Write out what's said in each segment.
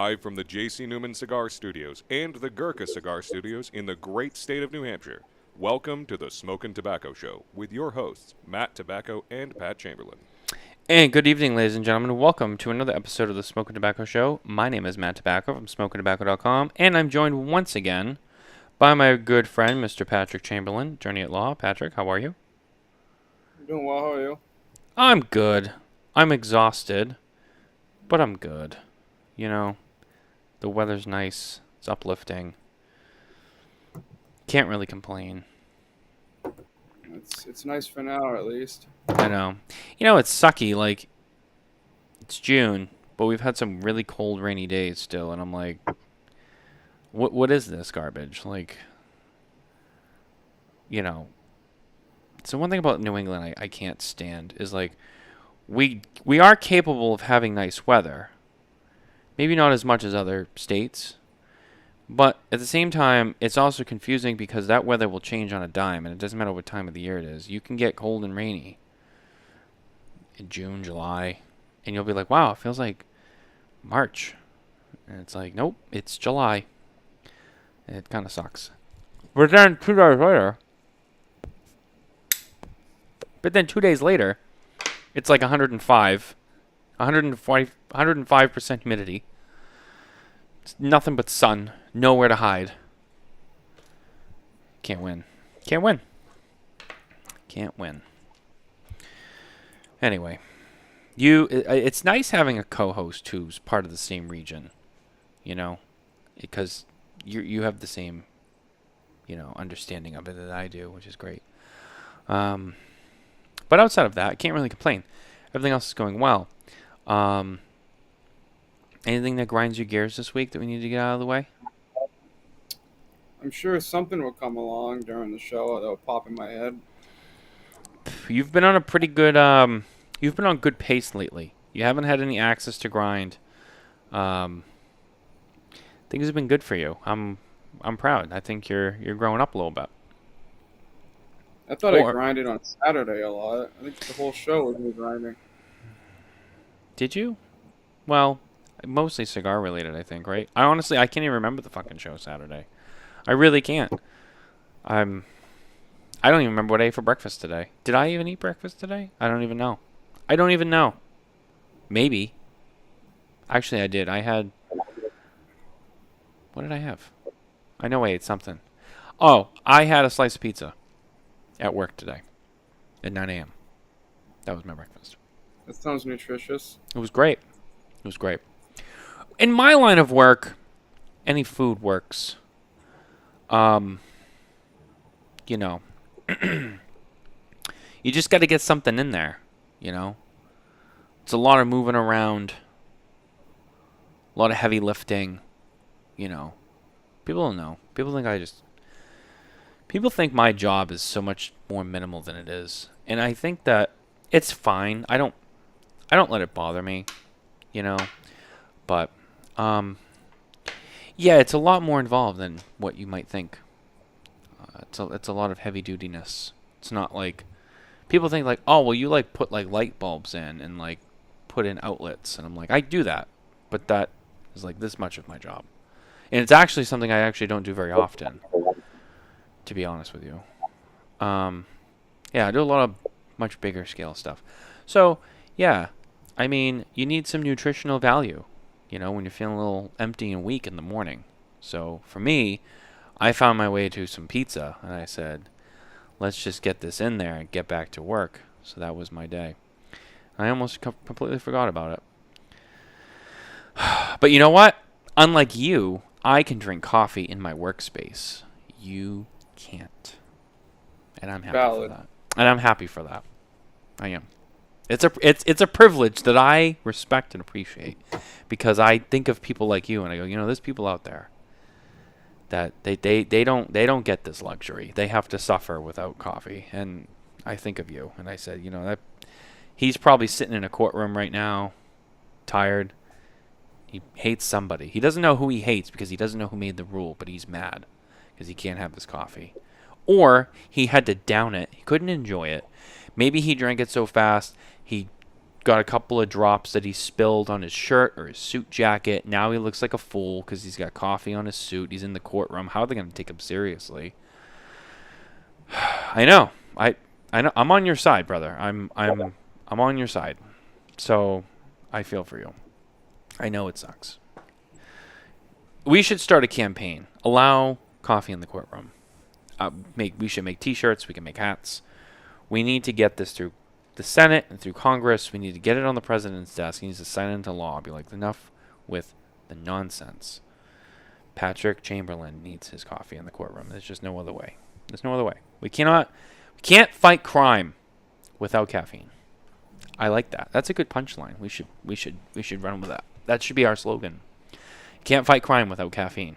live from the J.C. Newman Cigar Studios and the Gurkha Cigar Studios in the great state of New Hampshire. Welcome to the Smokin Tabacco Show with your hosts, Matt Tobacco and Pat Chamberlain. And good evening, ladies and gentlemen. Welcome to another episode of the Smokin Tabacco Show. My name is Matt Tobacco from SmokinTobacco.com, and I'm joined once again by my good friend, Mr. Patrick Chamberlain, attorney at law. Patrick, how are you? I'm doing well. How are you? I'm good. I'm exhausted, but I'm good. You know, the weather's nice. It's uplifting. Can't really complain. It's nice for now, at least. I know. You know, it's sucky. Like, it's June, but we've had some really cold, rainy days still, and I'm like, what is this garbage? Like, you know. So one thing about New England I can't stand is, like, we are capable of having nice weather. Maybe not as much as other states. But at the same time, it's also confusing because that weather will change on a dime, and it doesn't matter what time of the year it is. You can get cold and rainy in June, July, and you'll be like, wow, it feels like March. And it's like, nope, it's July. It kind of sucks. But then 2 days later, it's like 105% humidity. It's nothing but sun. Nowhere to hide. Can't win. Can't win. Can't win. Anyway, it's nice having a co-host who's part of the same region, you know, because you have the same, you know, understanding of it that I do, which is great. But outside of that, I can't really complain. Everything else is going well. Anything that grinds your gears this week that we need to get out of the way? I'm sure something will come along during the show that'll pop in my head. You've been on a pretty good you've been on good pace lately. You haven't had any access to grind. Things have been good for you. I'm proud. I think you're growing up a little bit. I thought I grinded on Saturday a lot. I think the whole show was me grinding. Did you? Well, mostly cigar related, I think, right? I can't even remember the fucking show Saturday. I really can't. I don't even remember what I ate for breakfast today. Did I even eat breakfast today? I don't even know. Maybe. Actually, I did. What did I have? I know I ate something. Oh, I had a slice of pizza at work today at 9 a.m. That was my breakfast. That sounds nutritious. It was great. It was great. In my line of work, any food works. You know, you just got to get something in there, you know. It's a lot of moving around, a lot of heavy lifting, you know. People don't know. People think my job is so much more minimal than it is. And I think that it's fine. I don't let it bother me, you know. But yeah, it's a lot more involved than what you might think. It's a lot of heavy dutiness. It's not like people think like, oh, well, you like put like light bulbs in and like put in outlets, and I'm like, I do that, but that is like this much of my job, and it's actually something I actually don't do very often, to be honest with you. Yeah, I do a lot of much bigger scale stuff. So yeah, I mean, you need some nutritional value, you know, when you're feeling a little empty and weak in the morning. So for me, I found my way to some pizza, and I said, let's just get this in there and get back to work. So that was my day. I almost completely forgot about it. But you know what? Unlike you, I can drink coffee in my workspace. You can't. And I'm happy for that. And I'm happy for that. I am. It's a privilege that I respect and appreciate, because I think of people like you and I go, you know, there's people out there that they don't get this luxury. They have to suffer without coffee. And I think of you, and I said, you know, that he's probably sitting in a courtroom right now, tired. He hates somebody. He doesn't know who he hates because he doesn't know who made the rule, but he's mad because he can't have his coffee. Or he had to down it. He couldn't enjoy it. Maybe he drank it so fast he got a couple of drops that he spilled on his shirt or his suit jacket. Now he looks like a fool because he's got coffee on his suit. He's in the courtroom. How are they going to take him seriously? I know. I know. I'm on your side, brother. I'm on your side. So I feel for you. I know it sucks. We should start a campaign. Allow coffee in the courtroom. We should make T-shirts. We can make hats. We need to get this through the Senate and through Congress. We need to get it on the president's desk. He needs to sign it into law. Be like, enough with the nonsense. Patrick Chamberlain needs his coffee in the courtroom. There's just no other way. There's no other way. We can't fight crime without caffeine. I like that. That's a good punchline. We should run with that. That should be our slogan. Can't fight crime without caffeine.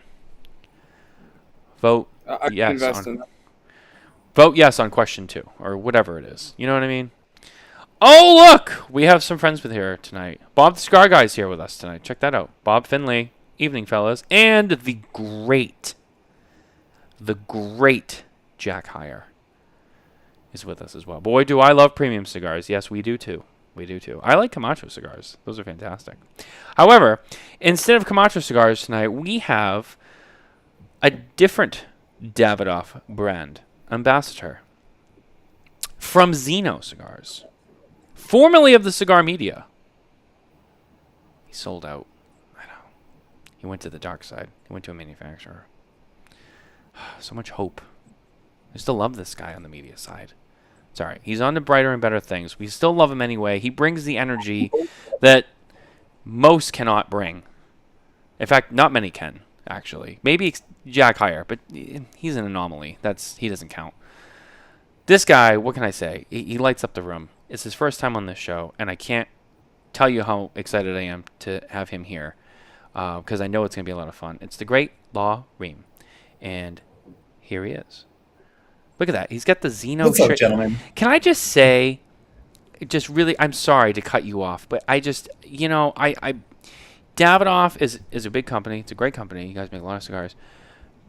Vote yes on vote yes on question 2 or whatever it is. You know what I mean? Oh, look! We have some friends with here tonight. Bob the Cigar Guy's here with us tonight. Check that out. Bob Finley. Evening, fellas. And the great Jack Heyer is with us as well. Boy, do I love premium cigars. Yes, we do too. We do too. I like Camacho cigars. Those are fantastic. However, instead of Camacho cigars tonight, we have a different Davidoff brand ambassador from Zino Cigars, formerly of the Cigar Media. He sold out. I know. He went to the dark side. He went to a manufacturer. So much hope. I still love this guy on the media side. It's all right. He's on to brighter and better things. We still love him anyway. He brings the energy that most cannot bring. In fact, not many can, actually. Maybe Jack Heyer, but he's an anomaly. He doesn't count. This guy, what can I say? He lights up the room. It's his first time on this show, and I can't tell you how excited I am to have him here because I know it's going to be a lot of fun. It's the great Law Ream, and here he is. Look at that. He's got the Zino. What's up, gentlemen? Can I just say, just really, I'm sorry to cut you off, but I just, Davidoff is a big company. It's a great company. You guys make a lot of cigars.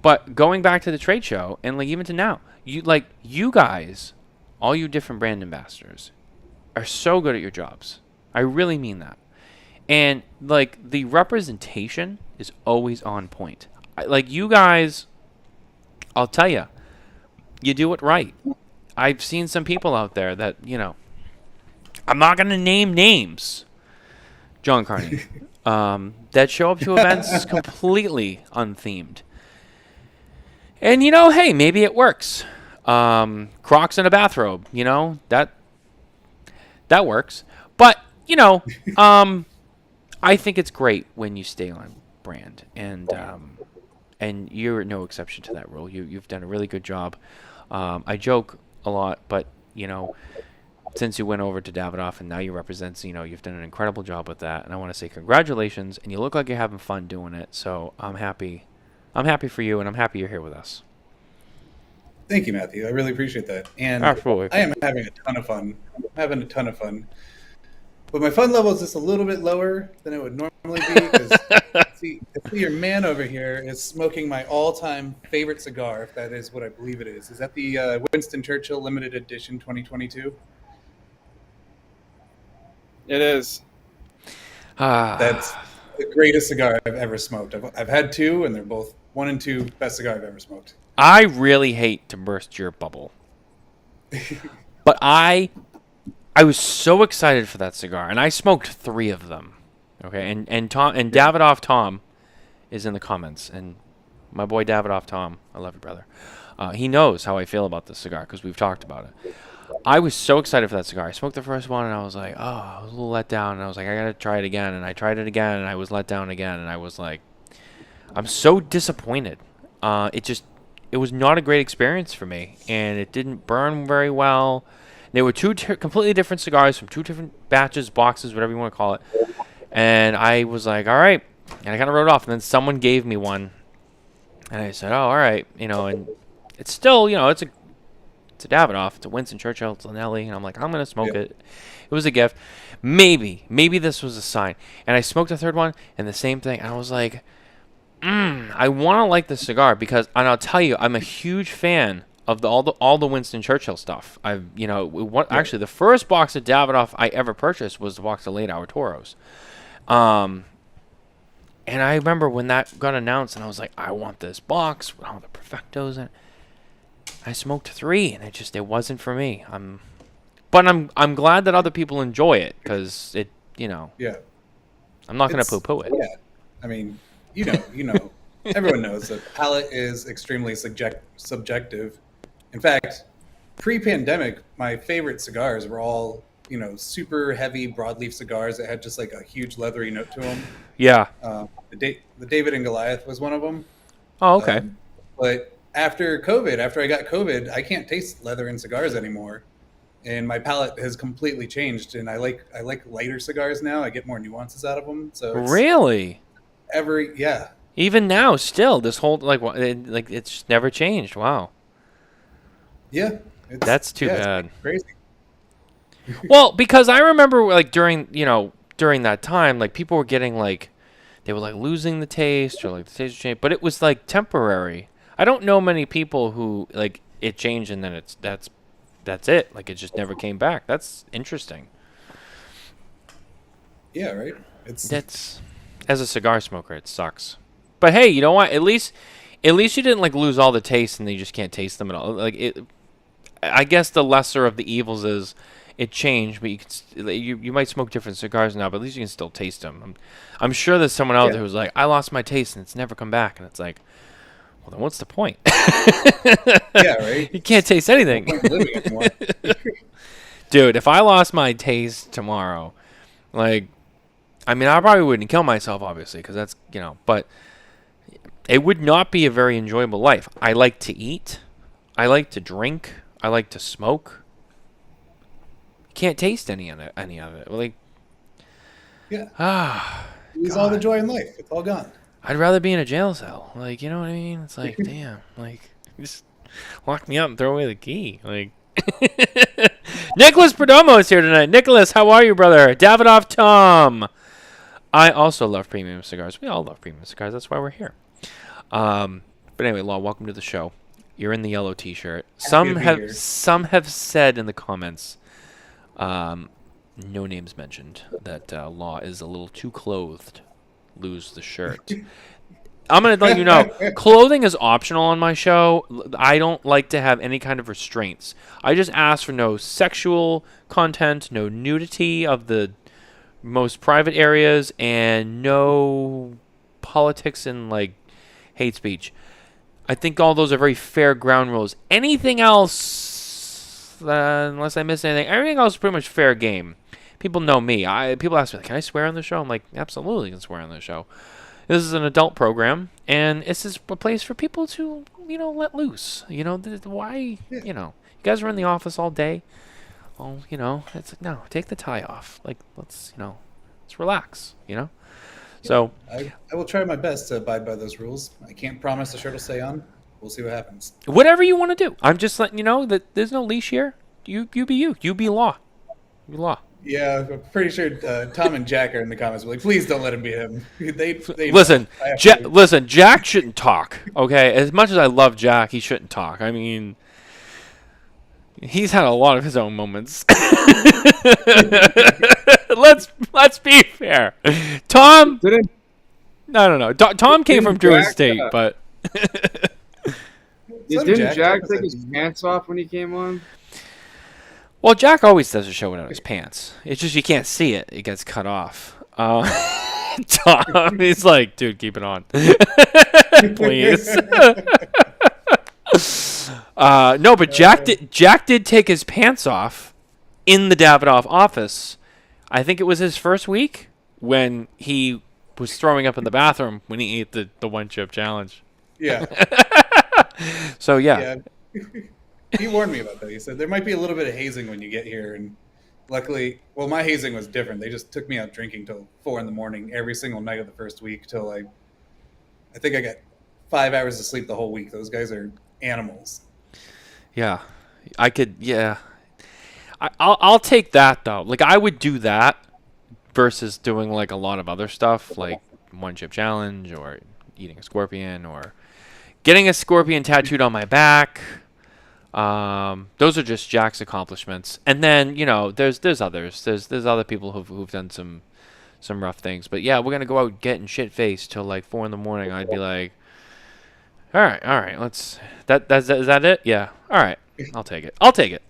But going back to the trade show, and even to now, you guys, all you different brand ambassadors, are so good at your jobs. I really mean that. And, the representation is always on point. You guys, I'll tell you, you do it right. I've seen some people out there that, I'm not going to name names, John Carney, that show up to events completely unthemed. And, hey, maybe it works. Crocs in a bathrobe, that works. But, I think it's great when you stay on brand. And you're no exception to that rule. You've done a really good job. I joke a lot, but, since you went over to Davidoff and now you represent Zino, you've done an incredible job with that. And I want to say congratulations. And you look like you're having fun doing it. So I'm happy. I'm happy for you, and I'm happy you're here with us. Thank you, Matthew. I really appreciate that. And Absolutely. I am having a ton of fun. But my fun level is just a little bit lower than it would normally be. Because see, your man over here is smoking my all-time favorite cigar, if that is what I believe it is. Is that the Winston Churchill Limited Edition 2022? It is. That's the greatest cigar I've ever smoked. I've had 2, and they're both 1 and 2 best cigar I've ever smoked. I really hate to burst your bubble, but I was so excited for that cigar, and I smoked 3 of them. Okay, and Davidoff Tom is in the comments, and my boy Davidoff Tom, I love you, brother. He knows how I feel about this cigar because we've talked about it. I was so excited for that cigar. I smoked the first one, and I was like, oh, I was a little let down, and I was like, I gotta try it again, and I tried it again, and I was let down again, and I was like, I'm so disappointed. It was not a great experience for me, and it didn't burn very well. They were 2 completely different cigars from 2 different batches, boxes, whatever you want to call it. And I was like, all right. And I kind of wrote it off. And then someone gave me one. And I said, oh, all right. And it's still, it's a Davidoff. It's a Winston Churchill. It's a Nelly. And I'm like, I'm going to smoke it. It was a gift. Maybe this was a sign. And I smoked the 3rd one, and the same thing. And I was like, I want to like this cigar because, and I'll tell you, I'm a huge fan of all the Winston Churchill stuff. Actually the first box of Davidoff I ever purchased was the box of Late Hour Toros. And I remember when that got announced, and I was like, I want this box with all the Perfectos in it. I smoked 3, and it wasn't for me. But I'm glad that other people enjoy it, because it, Yeah. I'm not going to poo-poo it. Yeah. I mean, everyone knows that palate is extremely subjective. In fact, pre-pandemic, my favorite cigars were all, super heavy broadleaf cigars that had just like a huge leathery note to them. Yeah. The David and Goliath was one of them. Oh, okay. But after I got COVID, I can't taste leather in cigars anymore. And my palate has completely changed, and I like lighter cigars now. I get more nuances out of them. So really, yeah. Even now, still this whole it's never changed. Wow. Yeah, that's too bad. It's crazy. Well, because I remember during that time, people were getting they were losing the taste, or the taste changed, but it was temporary. I don't know many people who it changed and then that's it. It just never came back. That's interesting. Yeah, right. That's as a cigar smoker, it sucks. But hey, you know what? At least you didn't lose all the taste and you just can't taste them at all. I guess the lesser of the evils is it changed, but you might smoke different cigars now, but at least you can still taste them. I'm sure there's someone out there who's like, I lost my taste and it's never come back, and it's like, well, then what's the point? Yeah, right. You can't taste anything. Dude, if I lost my taste tomorrow, I probably wouldn't kill myself, obviously, because that's, but it would not be a very enjoyable life. I like to eat. I like to drink. I like to smoke. Can't taste any of it. Yeah. Lose all the joy in life. It's all gone. I'd rather be in a jail cell. You know what I mean? It's damn. Just lock me up and throw away the key. Nicholas Perdomo is here tonight. Nicholas, how are you, brother? Davidoff Tom. I also love premium cigars. We all love premium cigars. That's why we're here. But anyway, Law, welcome to the show. You're in the yellow T-shirt. Some have said in the comments, no names mentioned, that Law is a little too clothed. Lose the shirt. I'm going to let you know, clothing is optional on my show. I don't like to have any kind of restraints. I just ask for no sexual content, no nudity of the most private areas, and no politics and hate speech. I think all those are very fair ground rules. Anything else, unless I miss anything, everything else is pretty much fair game. People know me. People ask me, can I swear on the show? I'm like, absolutely, you can swear on the show. This is an adult program, and it's just a place for people to, let loose. Why, you guys are in the office all day. Well, it's no, take the tie off. Let's relax, So I will try my best to abide by those rules. I can't promise the shirt will stay on. We'll see what happens. Whatever you want to do. I'm just letting you know that there's no leash here. You be you. You be Law. You be Law. Yeah, I'm pretty sure Tom and Jack are in the comments. Please don't let him be him. They listen. Listen, Jack shouldn't talk. Okay, as much as I love Jack, he shouldn't talk. I mean, he's had a lot of his own moments. Let's be fair. Tom. No. Tom came from Druid State, but. Didn't Jack take his pants off when he came on? Well, Jack always does a show without his pants. It's just you can't see it. It gets cut off. Tom, he's like, dude, keep it on. Please. No, but Jack did take his pants off in the Davidoff office. I think it was his first week when he was throwing up in the bathroom when he ate the one chip challenge. Yeah. So, yeah. He warned me about that. He said there might be a little bit of hazing when you get here, and luckily, my hazing was different. They just took me out drinking till 4 a.m. every single night of the first week till I think I got 5 hours of sleep the whole week. Those guys are animals. Yeah, I could. Yeah, I'll take that though. I would do that versus doing a lot of other stuff like one chip challenge or eating a scorpion or getting a scorpion tattooed on my back. Those are just Jack's accomplishments. And then, there's others. There's other people who've done some rough things. But yeah, we're gonna go out getting shit faced till like 4 a.m. I'd be like, all right, is that it? Yeah. All right, I'll take it.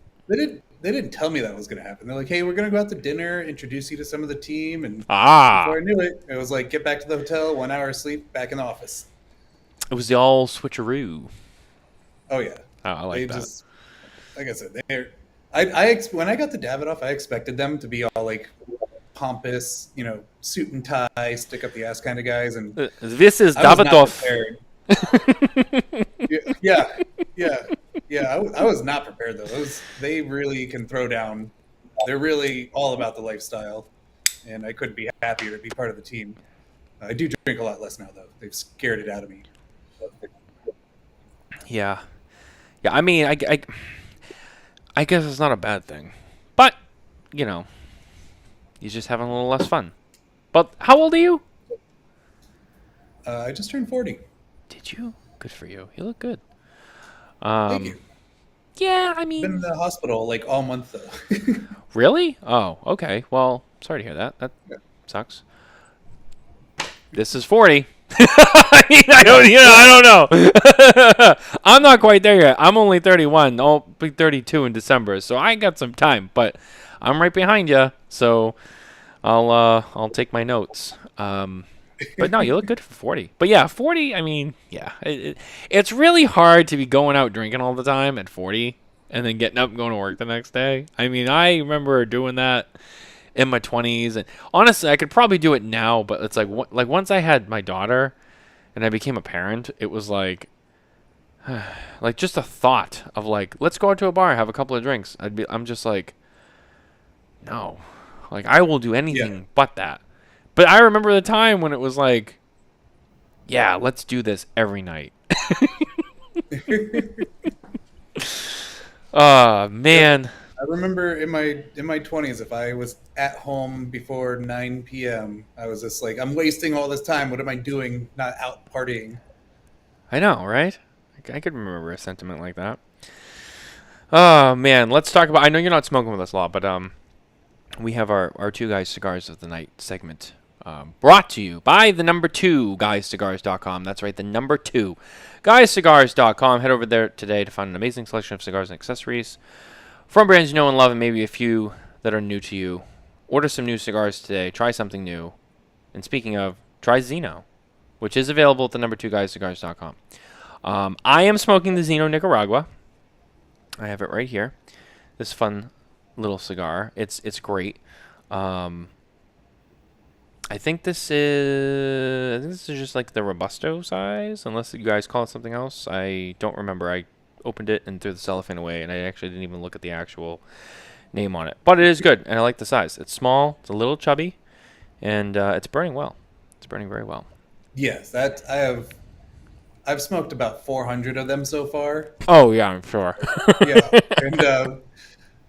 They didn't tell me that was going to happen. They're like, hey, we're going to go out to dinner, introduce you to some of the team. And before I knew it, it was like, get back to the hotel, 1 hour of sleep, back in the office. It was the all switcheroo. Oh, yeah. Oh, I like that. Just, like I said, when I got to Davidoff, I expected them to be all like pompous, suit and tie, stick up the ass kind of guys. And this is Davidoff. Yeah. I was not prepared though. They really can throw down. They're really all about the lifestyle, and I couldn't be happier to be part of the team. I do drink a lot less now though. They've scared it out of me. Yeah. I mean, I guess it's not a bad thing, but you're just having a little less fun. But how old are you? I just turned 40. Did you? Good for you. You look good. Thank you. Yeah, I mean, been in the hospital like all month though. Really? Oh, okay. Well, sorry to hear that. That sucks. This is 40. I mean, I don't know. I'm not quite there yet. I'm only 31. I'll be 32 in December, so I got some time. But I'm right behind you, so I'll take my notes. But no, you look good for 40. But yeah, 40. I mean, yeah, it's really hard to be going out drinking all the time at 40 and then getting up and going to work the next day. I mean, I remember doing that in my 20s, and honestly, I could probably do it now. But it's like once I had my daughter and I became a parent, it was like just a thought of like, let's go out to a bar, have a couple of drinks. I'm just like, no, like I will do anything but that. But I remember the time when it was like, yeah, let's do this every night. Oh, man. I remember in my 20s, if I was at home before 9 p.m., I was just like, I'm wasting all this time. What am I doing not out partying? I know, right? I could remember a sentiment like that. Oh, man. Let's talk about... I know you're not smoking with us a lot, but we have our two guys cigars of the night segment. Brought to you by the number 2 guyscigars.com. That's right, the number 2 guyscigars.com. Head over there today to find an amazing selection of cigars and accessories from brands you know and love, and maybe a few that are new to you. Order some new cigars today. Try something new. And speaking of, try Zino, which is available at the number 2 guyscigars.com. I am smoking the Zino Nicaragua. I have it right here. This fun little cigar. It's great. I think this is just like the Robusto size, unless you guys call it something else. I don't remember. I opened it and threw the cellophane away, and I actually didn't even look at the actual name on it. But it is good, and I like the size. It's small, it's a little chubby, and it's burning well. It's burning very well. Yes, I've smoked about 400 of them so far. Oh yeah, I'm sure. Yeah, and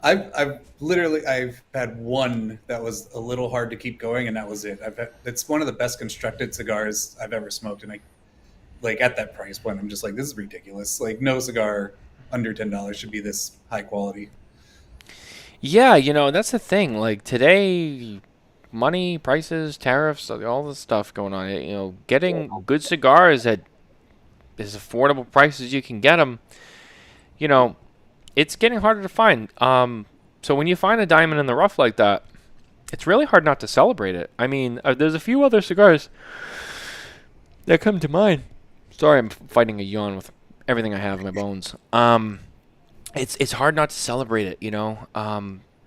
I've had one that was a little hard to keep going, and that was it. It's one of the best constructed cigars I've ever smoked, and at that price point, I'm just like, this is ridiculous. Like, no cigar under $10 should be this high quality. Yeah, that's the thing. Like today, money, prices, tariffs, all this stuff going on. Getting good cigars at as affordable prices you can get them. It's getting harder to find. So when you find a diamond in the rough like that, it's really hard not to celebrate it. I mean, there's a few other cigars that come to mind. Sorry, I'm fighting a yawn with everything I have in my bones. It's hard not to celebrate it,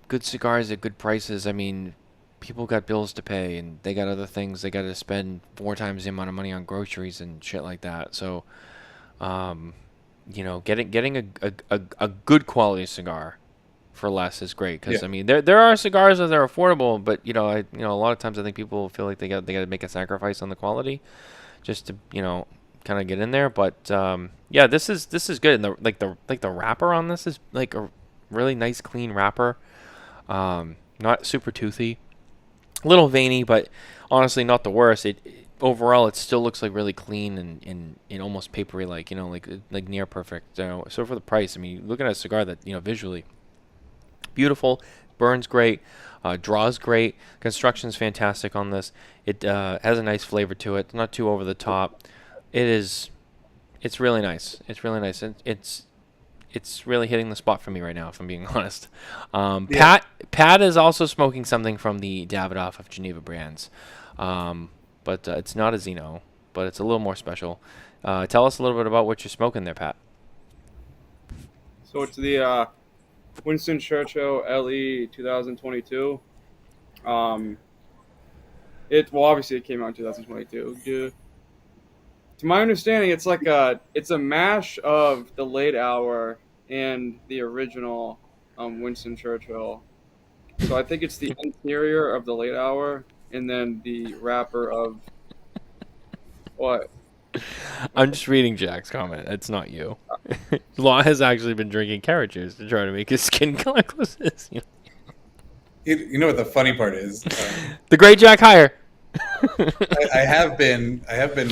Good cigars at good prices. I mean, people got bills to pay, and they got other things. They got to spend 4 times the amount of money on groceries and shit like that. So, getting a good quality cigar for less is great. Because I mean, there are cigars that are affordable, but a lot of times I think people feel like they got to make a sacrifice on the quality just to kind of get in there. But yeah, this is good. And the wrapper on this is like a really nice clean wrapper, not super toothy, a little veiny, but honestly not the worst. overall it still looks like really clean and almost papery, like like near perfect. So for the price, I mean, looking at a cigar that visually beautiful, burns great, draws great, construction's fantastic on this. It has a nice flavor to it, not too over the top. It's really nice. It's really nice. It's really hitting the spot for me right now, if I'm being honest. Yeah. Pat is also smoking something from the Davidoff of Geneva brands, but it's not a Zino, but it's a little more special. Tell us a little bit about what you're smoking there, Pat. So it's the Winston Churchill LE 2022. Obviously it came out in 2022. Yeah. To my understanding, it's a mash of the late hour and the original Winston Churchill. So I think it's the interior of the late hour and then the wrapper of what? I'm just reading Jack's comment. It's not you. Law has actually been drinking carrot juice to try to make his skin color close to this. You know what the funny part is? The great Jack Hire. I have been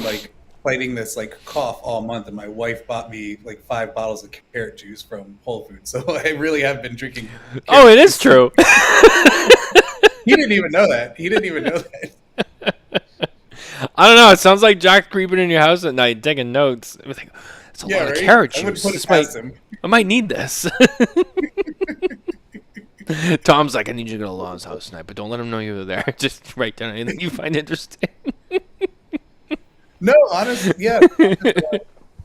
like fighting this like cough all month, and my wife bought me like 5 bottles of carrot juice from Whole Foods. So I really have been drinking. Oh, it is true. He didn't even know that. He didn't even know that. I don't know. It sounds like Jack creeping in your house at night, taking notes. It's a lot of carrot I would juice. put it past him. I might need this. Tom's like, I need you to go to Law's house tonight, but don't let him know you were there. Just write down anything you find interesting. No, honestly, yeah.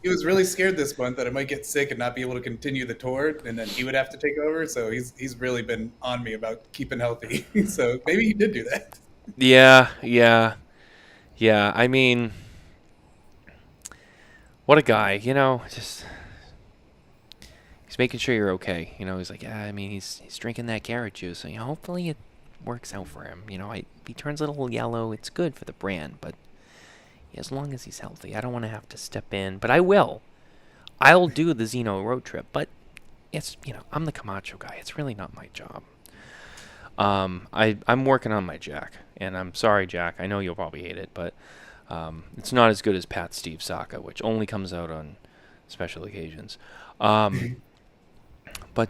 He was really scared this month that I might get sick and not be able to continue the tour, and then he would have to take over. So he's really been on me about keeping healthy. So maybe he did do that. Yeah. I mean, what a guy, just he's making sure you're okay. He's like, yeah, I mean, he's drinking that carrot juice, so hopefully it works out for him. He turns a little yellow. It's good for the brand, but as long as he's healthy, I don't want to have to step in, but I will. I'll do the Zino road trip, but it's I'm the Camacho guy. It's really not my job. I'm working on my Jack, and I'm sorry, Jack. I know you'll probably hate it, but it's not as good as Pat Steve Saka, which only comes out on special occasions. But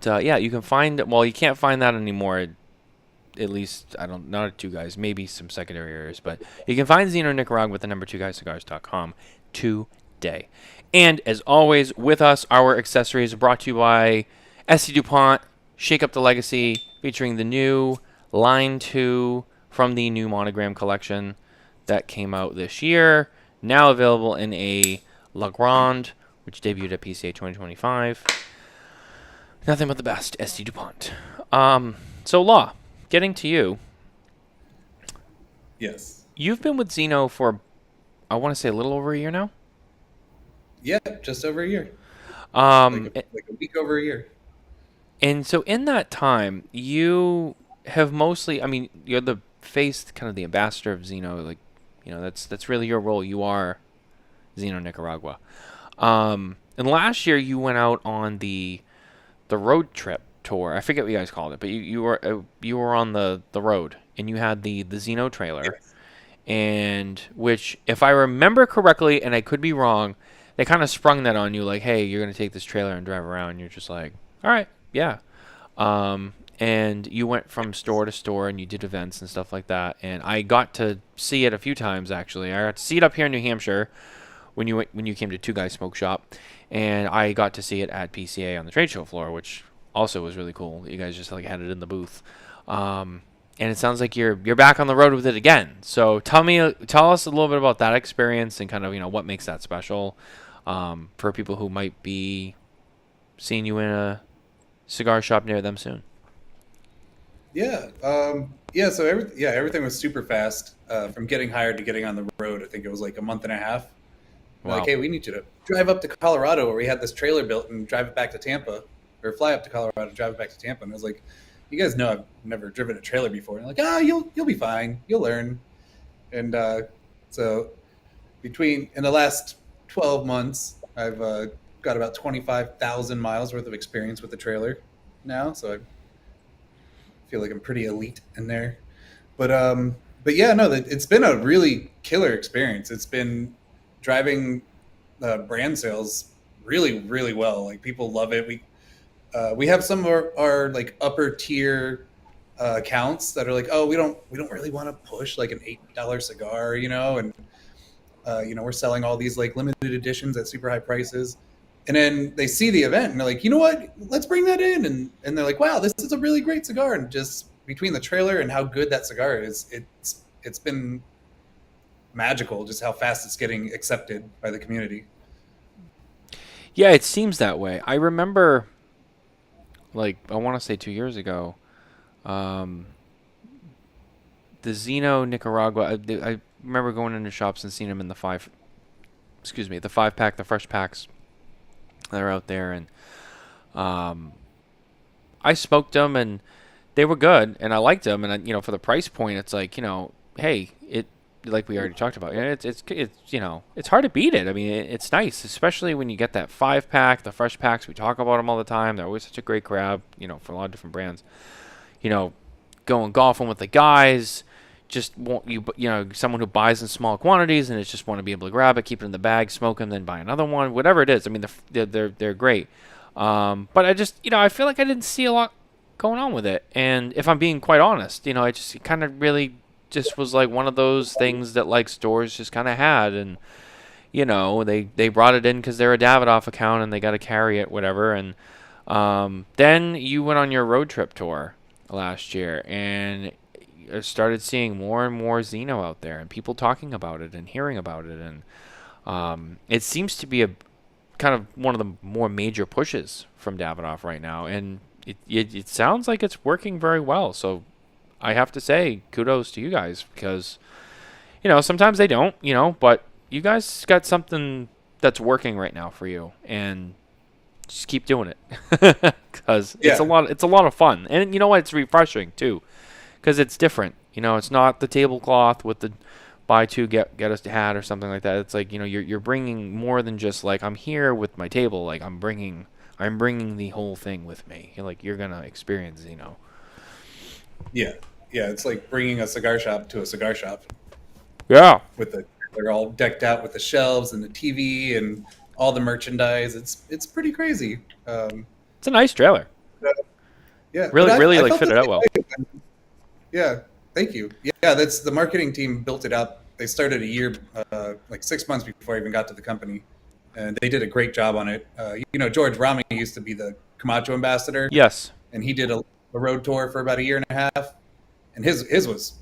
yeah, you can find. Well, you can't find that anymore. At least not at Two Guys. Maybe some secondary areas, but you can find Zino Nicaragua with the number 2guyscigars.com today. And as always, with us, our accessories are brought to you by SC Dupont. Shake Up the Legacy, featuring the new Line 2 from the new Monogram collection that came out this year. Now available in a La Grande, which debuted at PCA 2025. Nothing but the best, SC Dupont. So, Law, getting to you. Yes. You've been with Zino for, I want to say, a little over a year now? Yeah, just over a year. Like a week over a year. And so in that time, you have mostly, I mean, you're the face, kind of the ambassador of Zino. Like, that's really your role. You are Zino Nicaragua. And last year you went out on the road trip tour. I forget what you guys called it, but you were on the road, and you had the Zino trailer. Yes. And which, if I remember correctly, and I could be wrong, they kind of sprung that on you, like, hey, you're going to take this trailer and drive around. And you're just like, all right, yeah. And you went from store to store, and you did events and stuff like that. And I got to see it a few times, actually. I got to see it up here in New Hampshire when you came to Two Guys Smoke Shop, and I got to see it at PCA on the trade show floor, which also was really cool. You guys just had it in the booth. And it sounds like you're back on the road with it again. So tell us a little bit about that experience and kind of what makes that special for people who might be seeing you in a cigar shop near them soon. Yeah. So everything was super fast from getting hired to getting on the road. I think it was like a month and a half. Wow. Like, hey, we need you to drive up to Colorado where we had this trailer built and drive it back to Tampa, or fly up to Colorado, drive it back to Tampa. And I was like, you guys know I've never driven a trailer before. And they're like, you'll be fine. You'll learn. And so in the last 12 months, I've got about 25,000 miles worth of experience with the trailer now. So I feel like I'm pretty elite in there. But but yeah, no, it's been a really killer experience. It's been driving brand sales really, really well. Like people love it. We have some of our like upper tier accounts that are like, oh, we don't really want to push like an $8 cigar, and we're selling all these like limited editions at super high prices. And then they see the event and they're like, you know what? Let's bring that in. And they're like, wow, this is a really great cigar. And just between the trailer and how good that cigar is, it's been magical just how fast it's getting accepted by the community. Yeah, it seems that way. I remember, like, I want to say 2 years ago, the Zino Nicaragua. I remember going into shops and seeing them in the the 5-pack, the fresh packs that are out there, and I smoked them and they were good, and I liked them, and for the price point, it's like, hey, like we already talked about, it's hard to beat it. I mean, it's nice, especially when you get that 5-pack, the fresh packs. We talk about them all the time. They're always such a great grab, for a lot of different brands. Going golfing with the guys, just want someone who buys in small quantities and just want to be able to grab it, keep it in the bag, smoke them, then buy another one, whatever it is. I mean, they're great. But I just I feel like I didn't see a lot going on with it, and if I'm being quite honest, I just kind of really just was like one of those things that like stores just kind of had, and they brought it in because they're a Davidoff account and they got to carry it, whatever. And then you went on your road trip tour last year, and I started seeing more and more Zino out there, and people talking about it and hearing about it, and it seems to be a kind of one of the more major pushes from Davidoff right now, and it sounds like it's working very well. So I have to say kudos to you guys, because sometimes they don't, but you guys got something that's working right now for you, and just keep doing it, because it's a lot of fun, and you know what, it's refreshing too, because it's different. It's not the tablecloth with the buy two get us a hat or something like that. It's like you're bringing more than just like, I'm here with my table. Like I'm bringing the whole thing with me. You're gonna experience Zino. Yeah, it's like bringing a cigar shop to a cigar shop. Yeah, they're all decked out with the shelves and the TV and all the merchandise. It's pretty crazy. It's a nice trailer. Yeah, really like fit it out well. Yeah, thank you. Yeah, that's the marketing team built it up. They started a year, like 6 months before I even got to the company, and they did a great job on it. George Rami used to be the Camacho ambassador. Yes, and he did a road tour for about a year and a half, and his was,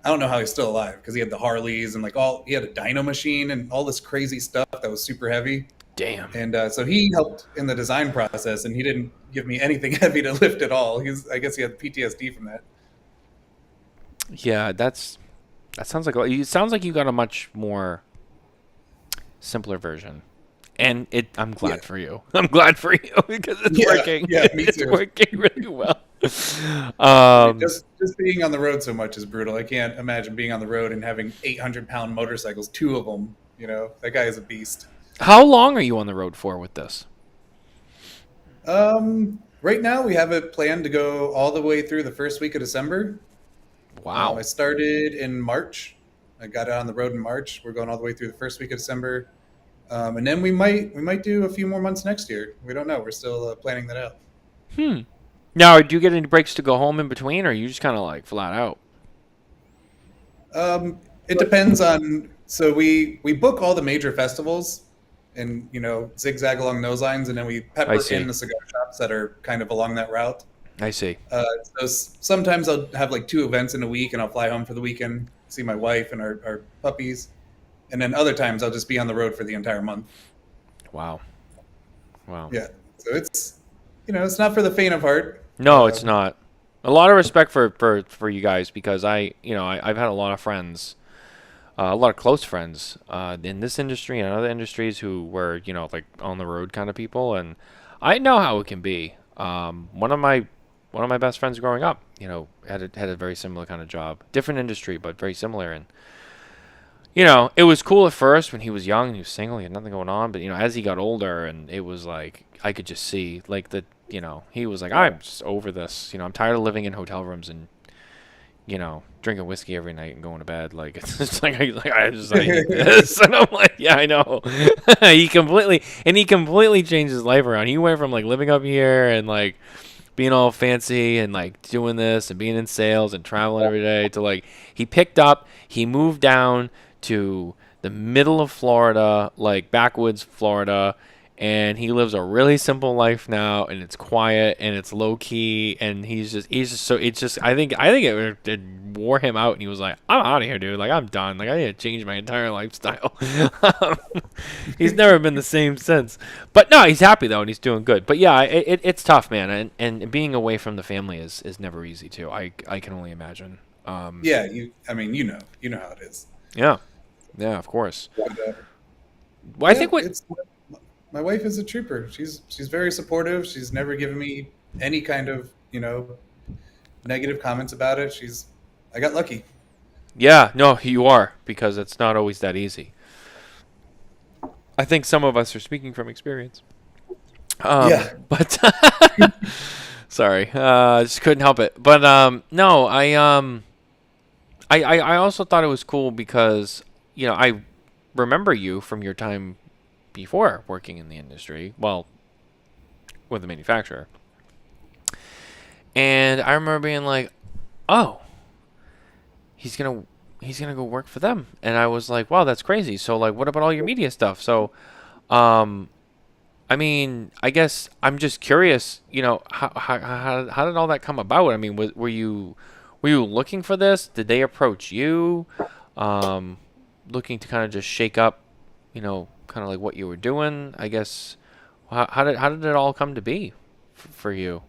I don't know how he's still alive, because he had the Harleys and he had a dyno machine and all this crazy stuff that was super heavy. Damn. And so he helped in the design process, and he didn't give me anything heavy to lift at all. I guess he had PTSD from that. Yeah, that sounds like it sounds like you got a much more simpler version, and I'm glad for you. I'm glad for you, because it's working. Yeah, me too. It's working really well. Just being on the road so much is brutal. I can't imagine being on the road and having 800-pound motorcycles, 2 of them. That guy is a beast. How long are you on the road for with this? Right now we have it planned to go all the way through the first week of December. Wow. I started in March. I got out on the road in March. We're going all the way through the first week of December. And then we might do a few more months next year. We don't know. We're still planning that out. Now, do you get any breaks to go home in between, or are you just kind of like flat out? It depends on. So we book all the major festivals, and zigzag along those lines, and then we pepper in the cigar shops that are kind of along that route. I see. So sometimes I'll have like 2 events in a week, and I'll fly home for the weekend, see my wife and our puppies, and then other times I'll just be on the road for the entire month. Wow. Yeah. So it's it's not for the faint of heart. No, it's not. A lot of respect for you guys, because I've had a lot of friends, a lot of close friends in this industry and other industries who were like on the road kind of people, and I know how it can be. One of my best friends growing up, had a very similar kind of job, different industry but very similar, and it was cool at first when he was young and he was single, he had nothing going on, but as he got older, and it was like I could just see like he was like, I'm just over this, I'm tired of living in hotel rooms and drinking whiskey every night and going to bed. Like it's just like I hate this, and I'm like, yeah, I know. he completely changed his life around. He went from like living up here and like being all fancy and like doing this and being in sales and traveling every day to like he moved down to the middle of Florida, like backwoods Florida, and he lives a really simple life now, and it's quiet and it's low key, and he's just so it's just I think it wore him out, and he was like, I'm out of here, dude. Like I'm done. Like I need to change my entire lifestyle. He's never been the same since. But no, he's happy though, and he's doing good. But yeah, it's tough, man, and being away from the family is never easy too. I can only imagine. Yeah, you know how it is. Yeah, of course. But, well, I think my wife is a trooper. She's very supportive. She's never given me any kind of negative comments about it. I got lucky. Yeah, no, you are, because it's not always that easy. I think some of us are speaking from experience. Yeah. But sorry, just couldn't help it. But no, I also thought it was cool because I remember you from your time before working in the industry, well, with the manufacturer. And I remember being like, "Oh, he's gonna go work for them." And I was like, "Wow, that's crazy." So like, what about all your media stuff? So, I mean, I guess I'm just curious. How did all that come about? I mean, were you looking for this? Did they approach you, looking to kind of just shake up, kind of like what you were doing? I guess. How did it all come to be for you?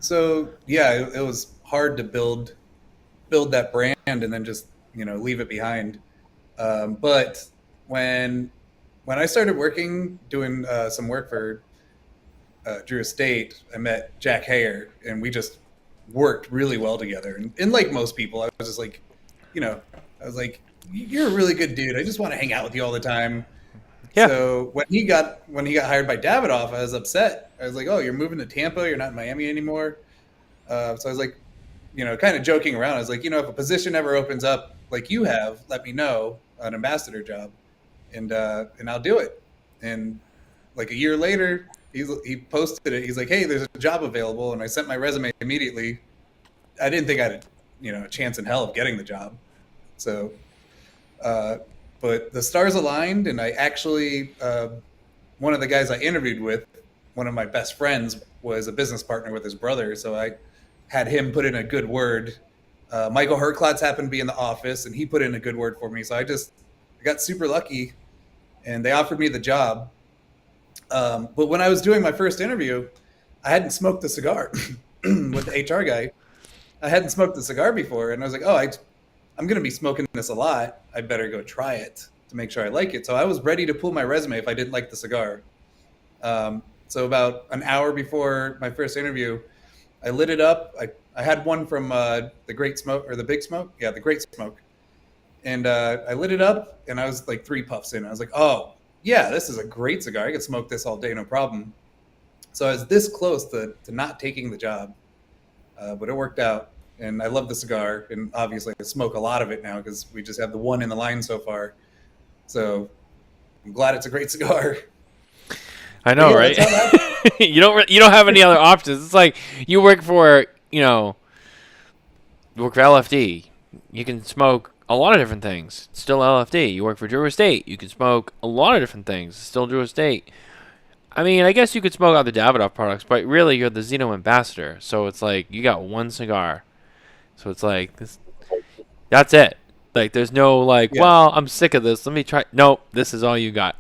So yeah, it was hard to build that brand and then just leave it behind. But when I started doing some work for Drew Estate, I met Jack Hayer, and we just worked really well together. And like most people, I was just like, I was like, you're a really good dude. I just want to hang out with you all the time. Yeah. So when he got hired by Davidoff, I was upset. I was like, oh, you're moving to Tampa. You're not in Miami anymore. So I was like, kind of joking around. I was like, if a position ever opens up like you have, let me know, an ambassador job, and I'll do it. And like a year later, he posted it. He's like, hey, there's a job available, and I sent my resume immediately. I didn't think I had a chance in hell of getting the job. So, but the stars aligned, and I actually one of the guys I interviewed with, one of my best friends, was a business partner with his brother, so I had him put in a good word. Michael Herklotz happened to be in the office, and he put in a good word for me. So I got super lucky, and they offered me the job. But when I was doing my first interview, I hadn't smoked a cigar with the HR guy. I hadn't smoked a cigar before, and I was like, oh, I'm going to be smoking this a lot. I better go try it to make sure I like it. So I was ready to pull my resume if I didn't like the cigar. So about an hour before my first interview, I lit it up. I had one from the Great Smoke, or the Big Smoke. Yeah, the Great Smoke. And I lit it up, and I was like 3 puffs in. I was like, oh, yeah, this is a great cigar. I could smoke this all day, no problem. So I was this close to not taking the job, but it worked out. And I love the cigar, and obviously I smoke a lot of it now because we just have the one in the line so far. So I'm glad it's a great cigar. I know, right? you don't have any other options. It's like you work for LFD. You can smoke a lot of different things. It's still LFD. You work for Drew Estate. You can smoke a lot of different things. It's still Drew Estate. I mean, I guess you could smoke out the Davidoff products, but really you're the Zino ambassador. So it's like you got one cigar. So it's like this. That's it. Like there's no like, yeah. Well, I'm sick of this. Let me try. Nope, this is all you got.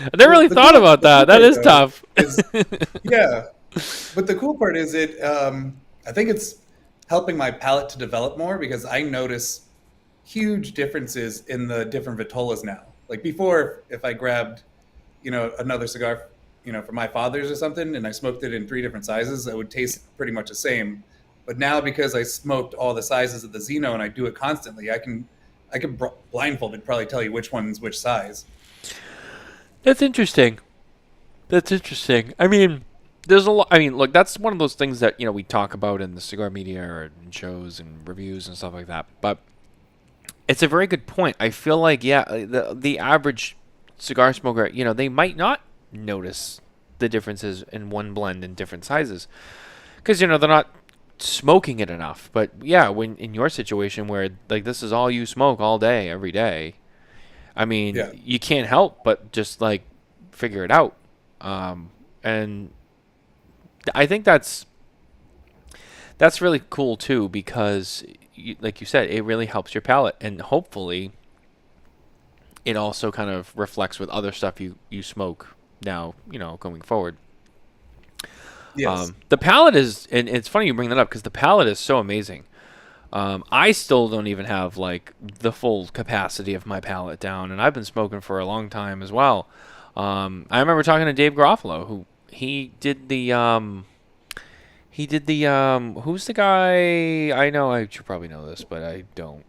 I never really thought about that. That is tough. Yeah, but the cool part is I think it's helping my palate to develop more because I notice huge differences in the different vitolas now. Like before, if I grabbed, another cigar, for my father's or something, and I smoked it in 3 different sizes, it would taste pretty much the same. But now because I smoked all the sizes of the Zino and I do it constantly, I can blindfolded probably tell you which one's which size. That's interesting. I mean, there's a lot. I mean, look, that's one of those things that we talk about in the cigar media or in shows and reviews and stuff like that. But it's a very good point. I feel like the average cigar smoker, they might not notice the differences in one blend in different sizes because they're not smoking it enough. But yeah, when in your situation where like this is all you smoke all day every day, I mean, you can't help but just like figure it out. And I think that's really cool too because like you said, it really helps your palate, and hopefully it also kind of reflects with other stuff you smoke now, going forward. Yes. The palate is, and it's funny you bring that up because the palate is so amazing. I still don't even have like the full capacity of my palate down, and I've been smoking for a long time as well. I remember talking to Dave Garofalo, who he did the who's the guy? I know I should probably know this, but I don't.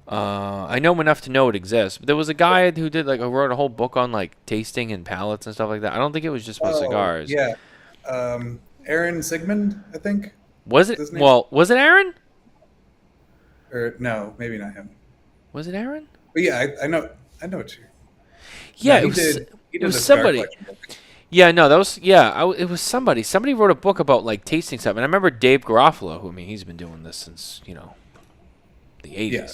I know enough to know it exists. But there was a guy who wrote a whole book on like tasting and palates and stuff like that. I don't think it was just about cigars. Yeah. Aaron Sigmund, I think. Was it? Well, was it Aaron? Or no, maybe not him. Was it Aaron? But yeah, I know what you. Yeah, no, it was somebody. Yeah, no, that was it was somebody. Somebody wrote a book about like tasting stuff, and I remember Dave Garofalo, who he's been doing this since the 80s. Yeah.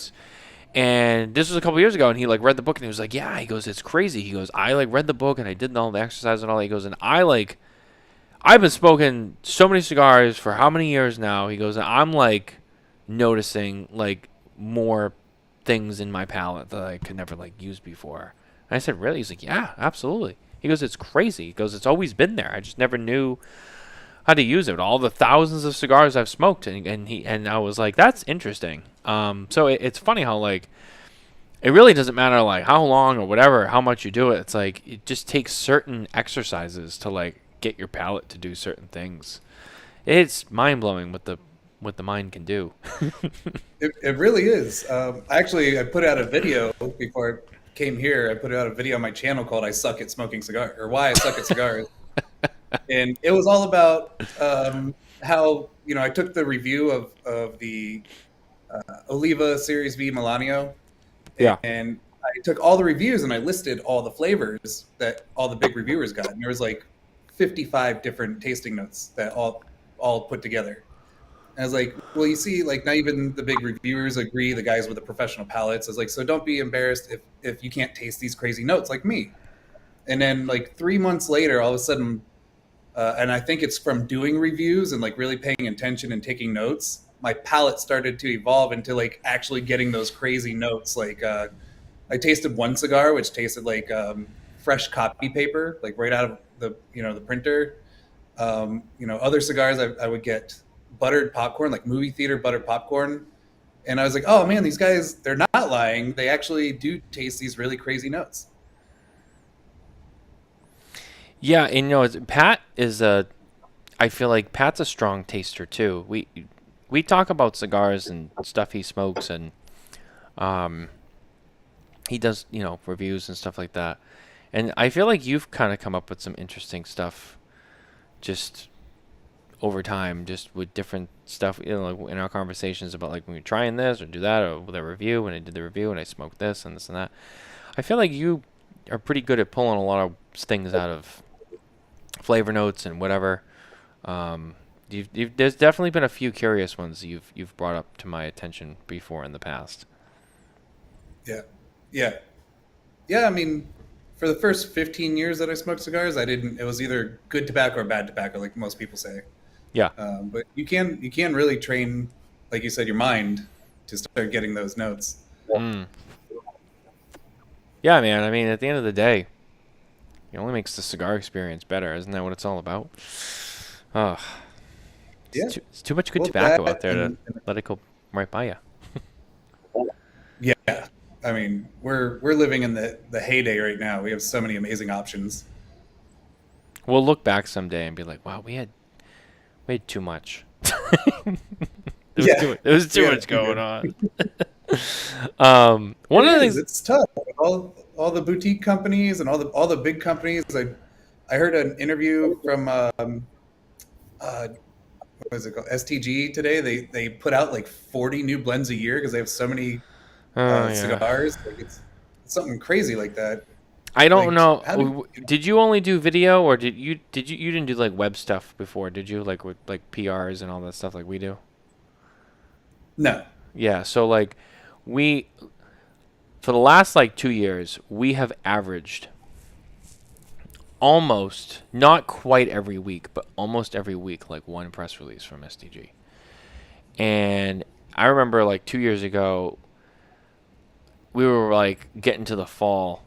And this was a couple years ago, and he like read the book, and he was like, "Yeah," he goes, "It's crazy." He goes, "I like read the book, and I did all the exercise and all." He goes, "And I've been smoking so many cigars for how many years now?" He goes, and "I'm like noticing like more things in my palate that I could never like use before." And I said, "Really?" He's like, "Yeah, absolutely." He goes, "It's crazy." He goes, "It's always been there. I just never knew how to use it. All the thousands of cigars I've smoked," and I was like, "That's interesting." So it's funny how like it really doesn't matter like how long or whatever, how much you do it. It's like it just takes certain exercises to like get your palate to do certain things. It's mind blowing what the mind can do. It really is. Actually, I put out a video before I came here. I put out a video on my channel called "I Suck at Smoking Cigars" or "Why I Suck at Cigars," and it was all about how I took the review of the Oliva Series V Melanio, and I took all the reviews and I listed all the flavors that all the big reviewers got, and there was like 55 different tasting notes that all put together. And I was like, well, you see, like not even the big reviewers agree, the guys with the professional palates. I was like, so don't be embarrassed if you can't taste these crazy notes like me. And then like 3 months later, all of a sudden, and I think it's from doing reviews and like really paying attention and taking notes, my palate started to evolve into like actually getting those crazy notes. Like I tasted one cigar, which tasted like fresh copy paper, like right out of the printer. Other cigars I would get buttered popcorn, like movie theater buttered popcorn. And I was like, oh man, these guys, they're not lying. They actually do taste these really crazy notes. Yeah, and Pat is I feel like Pat's a strong taster too. We talk about cigars and stuff he smokes, and he does reviews and stuff like that. And I feel like you've kind of come up with some interesting stuff just over time, just with different stuff, like in our conversations about like when we're trying this or do that, or with a review, when I did the review and I smoked this and this and that. I feel like you are pretty good at pulling a lot of things out of flavor notes and whatever. There's definitely been a few curious ones you've brought up to my attention before in the past. Yeah. I mean, for the first 15 years that I smoked cigars, it was either good tobacco or bad tobacco, like most people say. Yeah. But you can really train, like you said, your mind to start getting those notes. Mm. Yeah, man. I mean, at the end of the day, it only makes the cigar experience better. Isn't that what it's all about? Oh, it's too much good tobacco out there to let it go right by you. Yeah. I mean, we're living in the heyday right now. We have so many amazing options. We'll look back someday and be like, wow, we had too much. There was too much going on. One of the things, it's tough. All the boutique companies and all the big companies. I heard an interview from what is it called? STG today. They put out like 40 new blends a year because they have so many Oh yeah. cigars. Like it's something crazy like that. I don't Like know. how do Did you only do video, or you didn't do like web stuff before? Did you like with like PRs and all that stuff like we do? no? Yeah. So like we for the last like 2 years we have averaged almost not quite every week, but almost every week like one press release from STG. And I remember like 2 years ago we were like getting to the fall,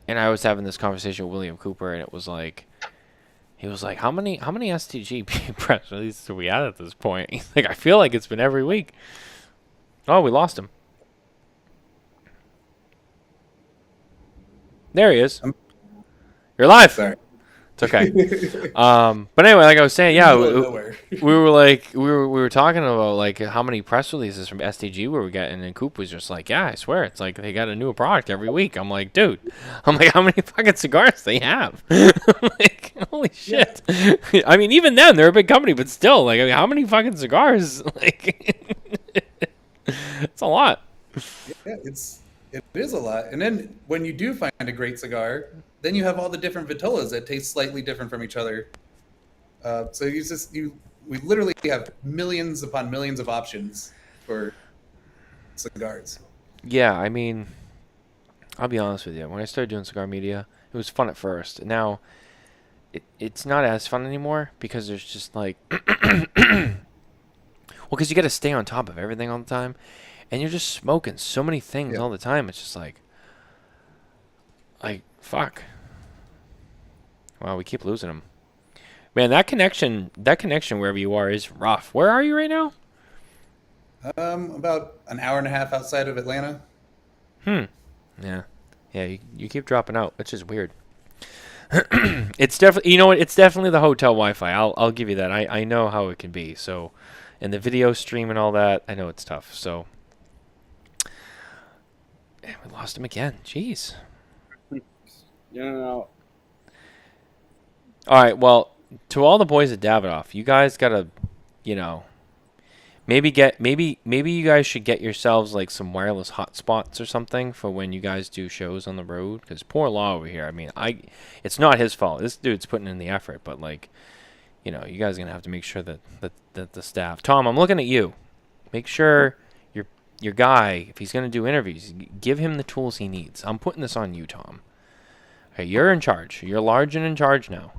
and I was having this conversation with William Cooper, and it was like, he was like, how many STG press releases are we at this point? He's like, I feel like it's been every week. Oh, we lost him. There he is. You're live. Sorry. It's okay. But anyway, like I was saying, yeah, we were talking about like how many press releases from STG we were getting, and Coop was just like, yeah, I swear, it's like they got a new product every week. I'm like, dude, how many fucking cigars they have? Like, holy shit. Yeah. I mean, even then, they're a big company, but still, like, I mean, how many fucking cigars? Like, it's a lot. Yeah, it is a lot. And then when you do find a great cigar, then you have all the different vitolas that taste slightly different from each other. So we literally have millions upon millions of options for cigars. Yeah, I mean, I'll be honest with you. When I started doing cigar media, it was fun at first. Now, it's not as fun anymore because there's just like, well, because you got to stay on top of everything all the time, and you're just smoking so many things all the time. It's just like fuck. Wow, we keep losing them. Man, that connection wherever you are is rough. Where are you right now? About an hour and a half outside of Atlanta. Yeah. You keep dropping out, which is weird. It's definitely, you know what? It's definitely the hotel Wi-Fi. I'll give you that. I know how it can be. So, and the video stream and all that, I know it's tough. So, we lost him again. Jeez. Yeah. All right. Well, to all the boys at Davidoff, you guys gotta, maybe you guys should get yourselves like some wireless hotspots or something for when you guys do shows on the road. Because poor Law over here. I mean, it's not his fault. This dude's putting in the effort, but like, you guys are gonna have to make sure that the staff. Tom, I'm looking at you. Make sure your guy, if he's gonna do interviews, give him the tools he needs. I'm putting this on you, Tom. Okay, you're in charge. You're large and in charge now.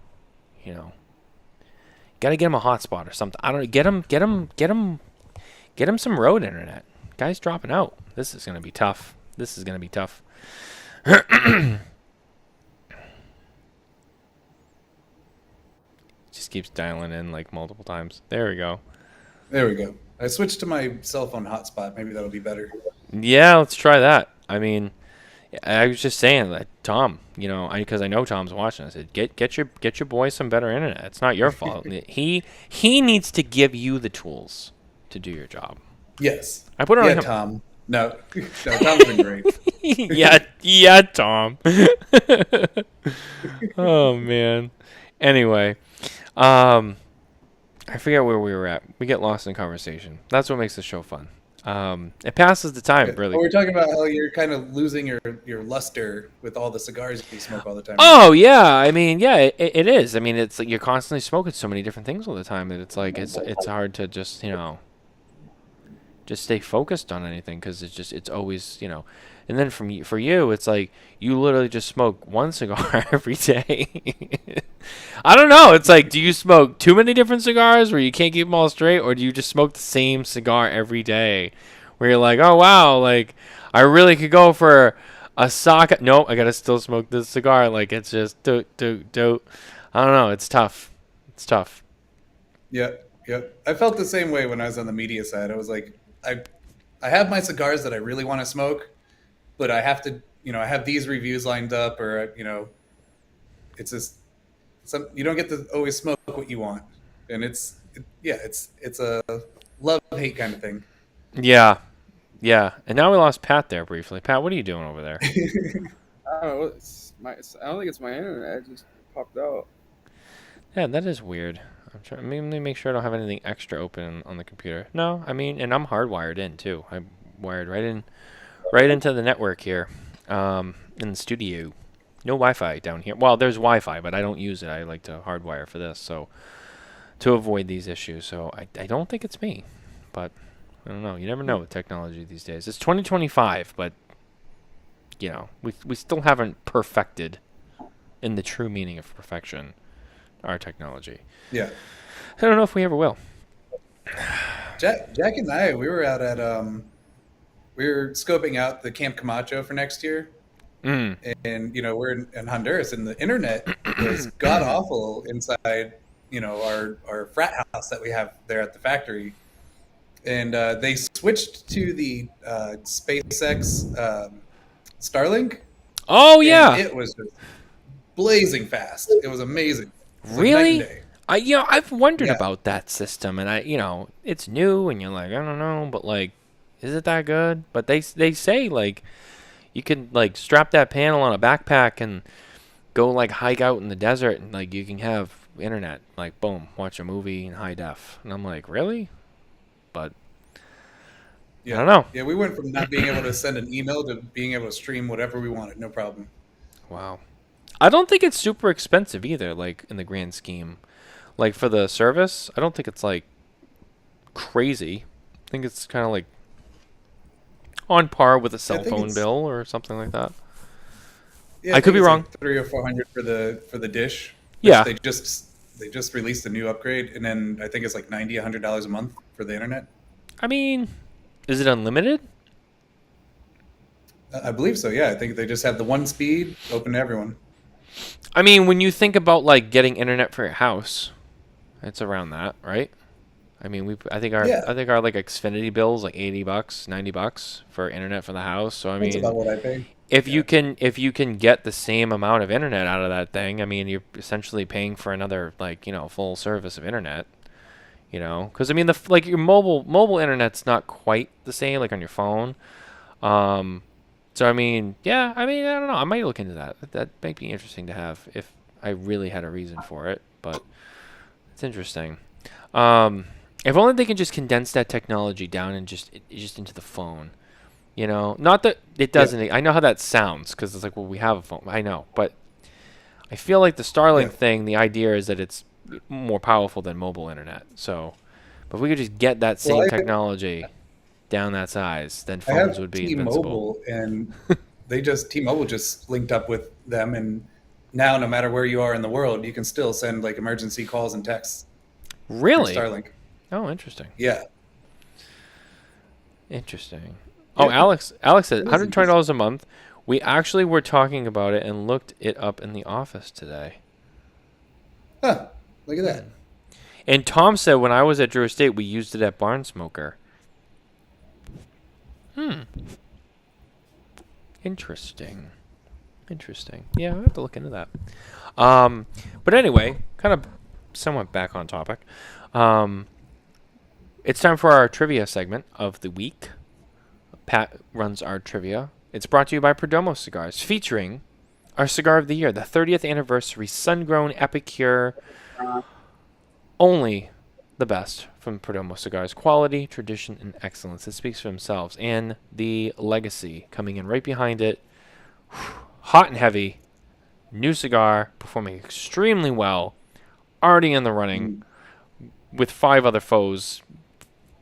Gotta get him a hotspot or something. I don't know. Get him some road internet. Guy's dropping out. This is gonna be tough. Just keeps dialing in like multiple times. There we go. I switched to my cell phone hotspot. Maybe that'll be better. Yeah, let's try that. I mean, I was just saying that Tom, because I know Tom's watching. I said, get your boy some better internet. It's not your fault. He needs to give you the tools to do your job. Yes. I put it on him. Tom. No, Tom's been great. yeah, Tom. Oh man. Anyway, I forget where we were at. We get lost in conversation. That's what makes the show fun. It passes the time, really. Well, we're talking about how you're kind of losing your luster with all the cigars you smoke all the time. Oh yeah, I mean, yeah, it is. I mean, it's like you're constantly smoking so many different things all the time that it's like it's hard to just just stay focused on anything because it's always And then for you, it's like you literally just smoke one cigar every day. I don't know. It's like, do you smoke too many different cigars where you can't keep them all straight, or do you just smoke the same cigar every day, where you're like, oh wow, like I really could go for a sock. Nope, I gotta still smoke this cigar. Like it's just do. I don't know. It's tough. Yeah. I felt the same way when I was on the media side. I was like, I have my cigars that I really want to smoke, but I have to, I have these reviews lined up, or it's just you don't get to always smoke what you want, and it's a love-hate kind of thing. Yeah. And now we lost Pat there briefly. Pat, what are you doing over there? I don't know. I don't think it's my internet. It just popped out. Yeah, that is weird. I'm trying. Let me make sure I don't have anything extra open on the computer. No, I mean, and I'm hardwired in too. I'm wired right into the network here, in the studio. No Wi-Fi down here. Well, there's Wi-Fi, but I don't use it. I like to hardwire for this, so to avoid these issues. So I don't think it's me, but I don't know. You never know with technology these days. It's 2025, but you know, we still haven't perfected, in the true meaning of perfection, our technology. Yeah. I don't know if we ever will. Jack and I, we were out at we were scoping out the Camp Camacho for next year, Mm. and we're in Honduras, and the internet was god awful inside our frat house that we have there at the factory, and they switched to the SpaceX Starlink. Oh and yeah. it was just blazing fast. It was amazing. It was like night and Really? day. I've wondered Yeah. about that system, and it's new, and you're like, I don't know, but like, is it that good? But they say like, you can like strap that panel on a backpack and go like hike out in the desert, and like you can have internet, like boom, watch a movie in high def, and I'm like, really? But Yeah. I don't know. Yeah, we went from not being able to send an email to being able to stream whatever we wanted, no problem. Wow. I don't think it's super expensive either, like in the grand scheme. Like for the service, I don't think it's like crazy. I think it's kind of like on par with a cell think phone it's- bill or something like that. Yeah, I could think be it's wrong. Like 300 or 400 for the dish. which Yeah. They just released a new upgrade, and then I think it's like $90-$100 a month for the internet. I mean, is it unlimited? I believe so. Yeah, I think they just have the one speed open to everyone. I mean, when you think about like getting internet for your house, it's around that, right? I mean, I think our Yeah. like Xfinity bills like $80, $90 for internet for the house. So I That's mean, about what I pay. if you can get the same amount of internet out of that thing, I mean, you're essentially paying for another like full service of internet. Because I mean like your mobile internet's not quite the same like on your phone. So I mean, yeah, I mean, I don't know. I might look into that. That might be interesting to have if I really had a reason for it. But it's interesting. If only they can just condense that technology down and just into the phone. Not that it doesn't. I know how that sounds because it's like, well, we have a phone. I know, but I feel like the Starlink thing. The idea is that it's more powerful than mobile internet. So, but if we could just get that same technology down that size, then I have phones would be invincible. T-Mobile, and T-Mobile just linked up with them, and now no matter where you are in the world, you can still send like emergency calls and texts through Really? Starlink. Oh, interesting. Yeah. Interesting. Yeah. Oh, Alex said It is $120 a month. We actually were talking about it and looked it up in the office today. Huh. Look at that. And Tom said when I was at Drew Estate, we used it at Barn Smoker. Interesting. Yeah, I have to look into that. But anyway, kind of somewhat back on topic. It's time for our trivia segment of the week. Pat runs our trivia. It's brought to you by Perdomo Cigars, featuring our cigar of the year, the 30th anniversary Sun-Grown Epicure. Only the best from Perdomo Cigars. Quality, tradition, and excellence. It speaks for themselves. And the legacy coming in right behind it. Hot and heavy. New cigar. Performing extremely well. Already in the running. With 5 other foes.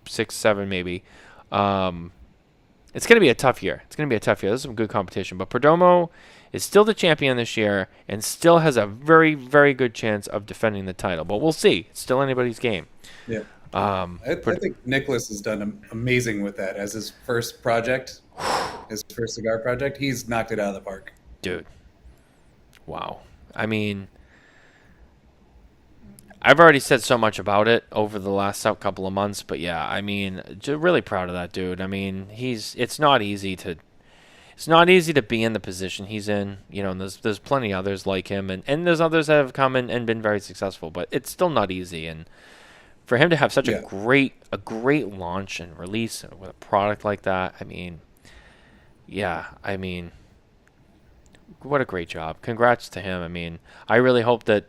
6, 7 maybe. It's going to be a tough year. There's some good competition. But Perdomo is still the champion this year and still has a very, very good chance of defending the title. But we'll see. It's still anybody's game. Yeah. I think Nicholas has done amazing with that as his first project, his first cigar project. He's knocked it out of the park. Dude. Wow. I mean, I've already said so much about it over the last couple of months, but yeah, I mean, really proud of that dude. I mean, it's not easy to be in the position he's in, and there's plenty others like him, and there's others that have come and been very successful, but it's still not easy. And for him to have such a great launch and release with a product like that, I mean, what a great job. Congrats to him. I mean, I really hope that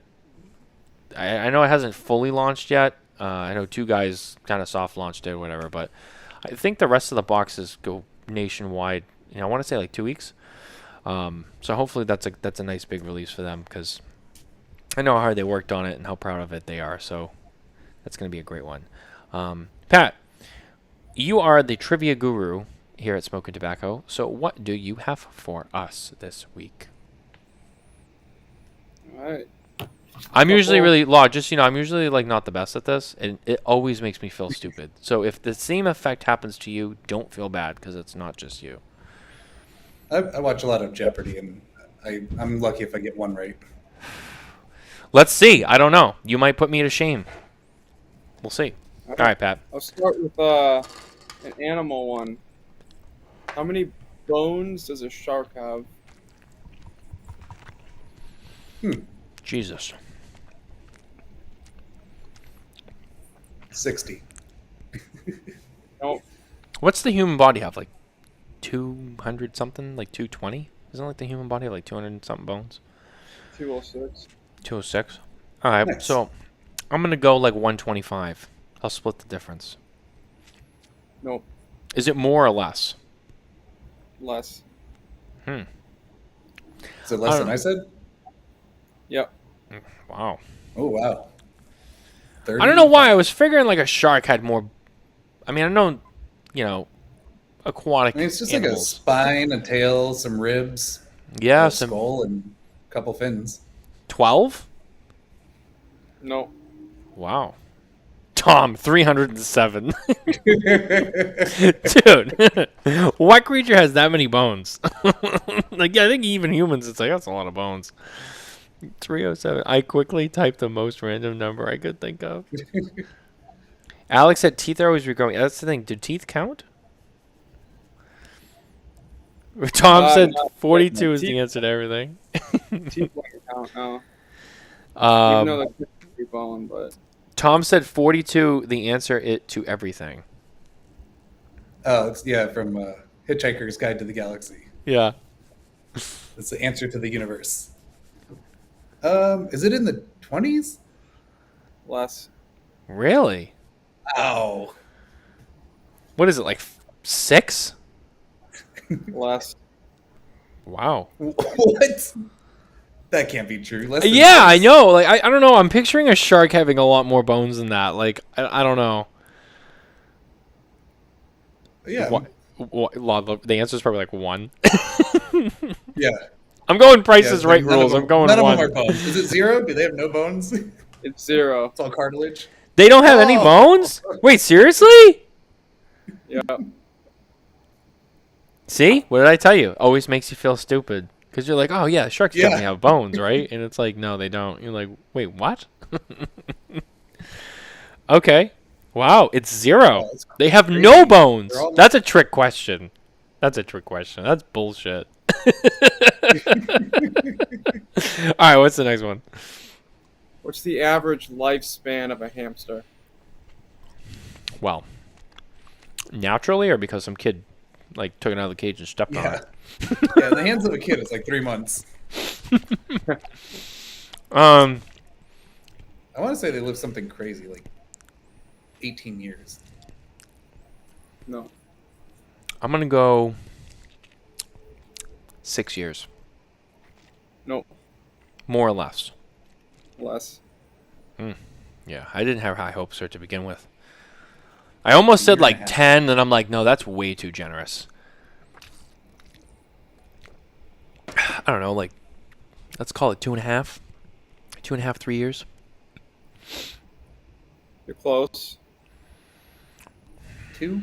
I know it hasn't fully launched yet. I know 2 guys kind of soft launched it or whatever, but I think the rest of the boxes go nationwide. I want to say like 2 weeks. So hopefully that's a nice big release for them, because I know how hard they worked on it and how proud of it they are. So that's going to be a great one. Pat, you are the trivia guru here at Smokin Tabacco. So what do you have for us this week? All right. I'm usually really I'm usually like not the best at this, and it always makes me feel stupid. So if the same effect happens to you, don't feel bad, because it's not just you. I watch a lot of Jeopardy, and I'm lucky if I get one right. Let's see. I don't know. You might put me to shame. We'll see. All right, Pat. I'll start with an animal one. How many bones does a shark have? Jesus. 60. Nope. What's the human body have? Like 200 something? Like 220? Isn't like the human body have like 200 something bones? 206. 206? All right, Nice. so I'm going to go like 125. I'll split the difference. Nope. Is it more or less? Less. Is it less than I said? Yep. Wow. Oh, wow. 30? I don't know why. I was figuring like a shark had more. I mean, I know, aquatic I mean, it's just like a animals. spine, a tail, some ribs, Yeah, a some skull, and a couple fins. 12? Nope. Wow. Tom, 307. Dude, what creature has that many bones? Like, I think even humans, it's like, that's a lot of bones. 307. I quickly typed the most random number I could think of. Alex said teeth are always regrowing. That's the thing. Do teeth count? Tom said no, 42 is the teeth- answer to everything. Teeth wouldn't count, no. Even though they're pretty bone, but Tom said 42, the answer to everything. Oh, yeah, from Hitchhiker's Guide to the Galaxy. Yeah. It's the answer to the universe. Is it in the 20s? less. Really? Ow. What is it, like 6? Less. Wow. What? That can't be true. Less than Yeah, I 6? know. Like, I don't know. I'm picturing a shark having a lot more bones than that. Like, I don't know. Yeah. The answer is probably like 1. Yeah. I'm going prices Yeah, right none of rules. them- I'm going None 1. of them are bones. Is it 0? Do they have no bones? It's It's 0. all cartilage. They don't have any Oh. bones? Wait, seriously? Yep. See? What did I tell you? Always makes you feel stupid. Because you're like, oh, yeah, sharks Yeah. definitely have bones, right? And it's like, no, they don't. You're like, wait, what? Okay. Wow, it's 0. Oh, that's They have crazy. no bones. They're all- That's a trick question. That's bullshit. All right, what's the next one? What's the average lifespan of a hamster? Well, naturally or because some kid like took it out of the cage and stepped on Yeah. it? Yeah, in the hands of a kid, it's like 3 months. I want to say they live something crazy, like 18 years. No. I'm gonna go 6 years, Nope. more or less. Less. Yeah, I didn't have high hopes for it to begin with. I almost said Year and like a half. 10, and I'm like, no, that's way too generous. I don't know, like, let's call it 2.5. 2.5, 3 years. You're close. 2?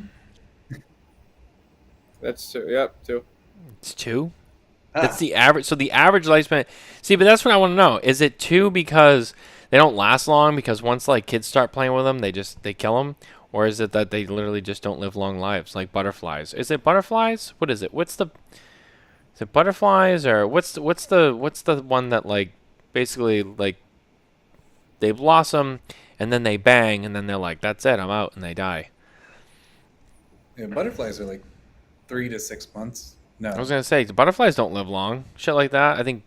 That's 2. Yep, 2. It's 2. Ah, That's the average. So the average lifespan. See, but that's what I want to know. Is it 2 because they don't last long? Because once like kids start playing with them, they kill them, or is it that they literally just don't live long lives, like butterflies? Is it butterflies? What is it? Is it butterflies or what's the one that like basically like they blossom and then they bang and then they're like, that's it, I'm out, and they die. yeah, butterflies are like 3 to 6 months. No. I was gonna say the butterflies don't live long. Shit like that. I think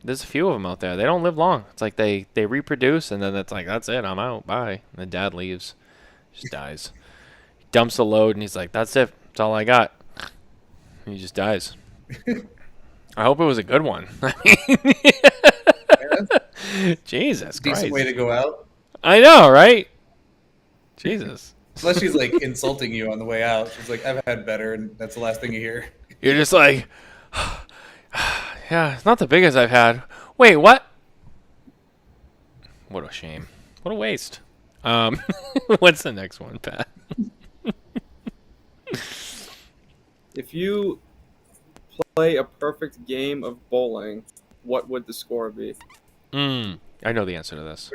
There's a few of them out there. They don't live long. It's like they reproduce, and then it's like, that's it. I'm out. Bye. And the dad leaves. Just dies. He dumps the load, and he's like, that's it. That's all I got. And he just dies. I hope it was a good one. I mean, Jesus Christ. Decent way to go out. I know, right? Jesus. Unless she's like insulting you on the way out. She's like, I've had better, and that's the last thing you hear. You're just like, yeah, it's not the biggest I've had. Wait, what? What a shame. What a waste. What's the next one, Pat? If you play a perfect game of bowling, what would the score be? I know the answer to this.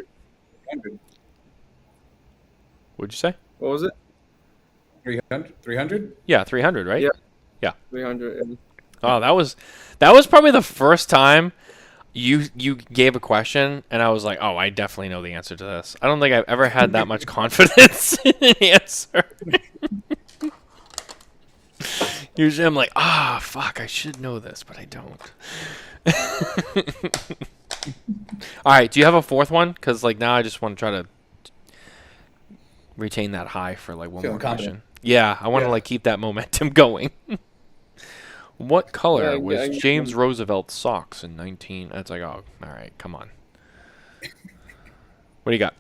300. What'd you say? What was it? 300? 300? Yeah, 300, right? Yeah. Yeah. 300. Oh, that was probably the first time you gave a question, and I was like, oh, I definitely know the answer to this. I don't think I've ever had that much confidence in an answer. Usually I'm like, fuck, I should know this, but I don't. All right, do you have a fourth one? Because like now I just want to try to retain that high for like one more question. Yeah, I want to like keep that momentum going. What color was James Roosevelt's socks in 19? It's like, oh, all right, come on. What do you got?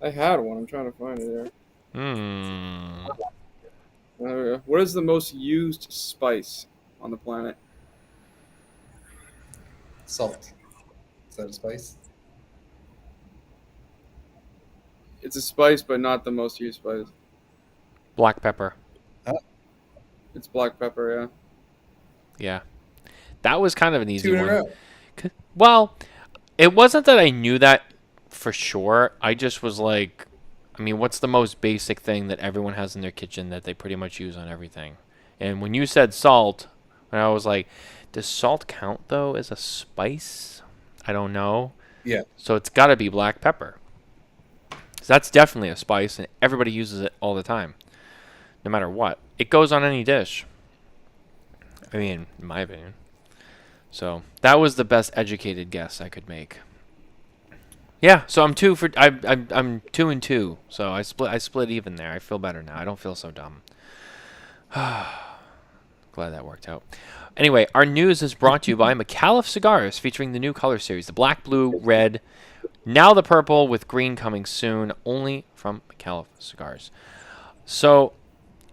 I had one. I'm trying to find it there. What is the most used spice on the planet? Salt. Is that a spice? It's a spice, but not the most used spice. Black pepper. It's black pepper, yeah. Yeah. That was kind of an easy 2 in a one. row. Well, it wasn't that I knew that for sure. I just was like, I mean, what's the most basic thing that everyone has in their kitchen that they pretty much use on everything? And when you said salt, and I was like, does salt count, though, as a spice? I don't know. Yeah. So it's got to be black pepper. 'Cause that's definitely a spice, and everybody uses it all the time, no matter what. It goes on any dish. I mean, in my opinion. So that was the best educated guess I could make. Yeah, so I'm 2 and 2. So I split even there. I feel better now. I don't feel so dumb. Glad that worked out. Anyway, our news is brought to you by Micallef Cigars, featuring the new color series, the black, blue, red, now the purple with green coming soon, only from Micallef Cigars. So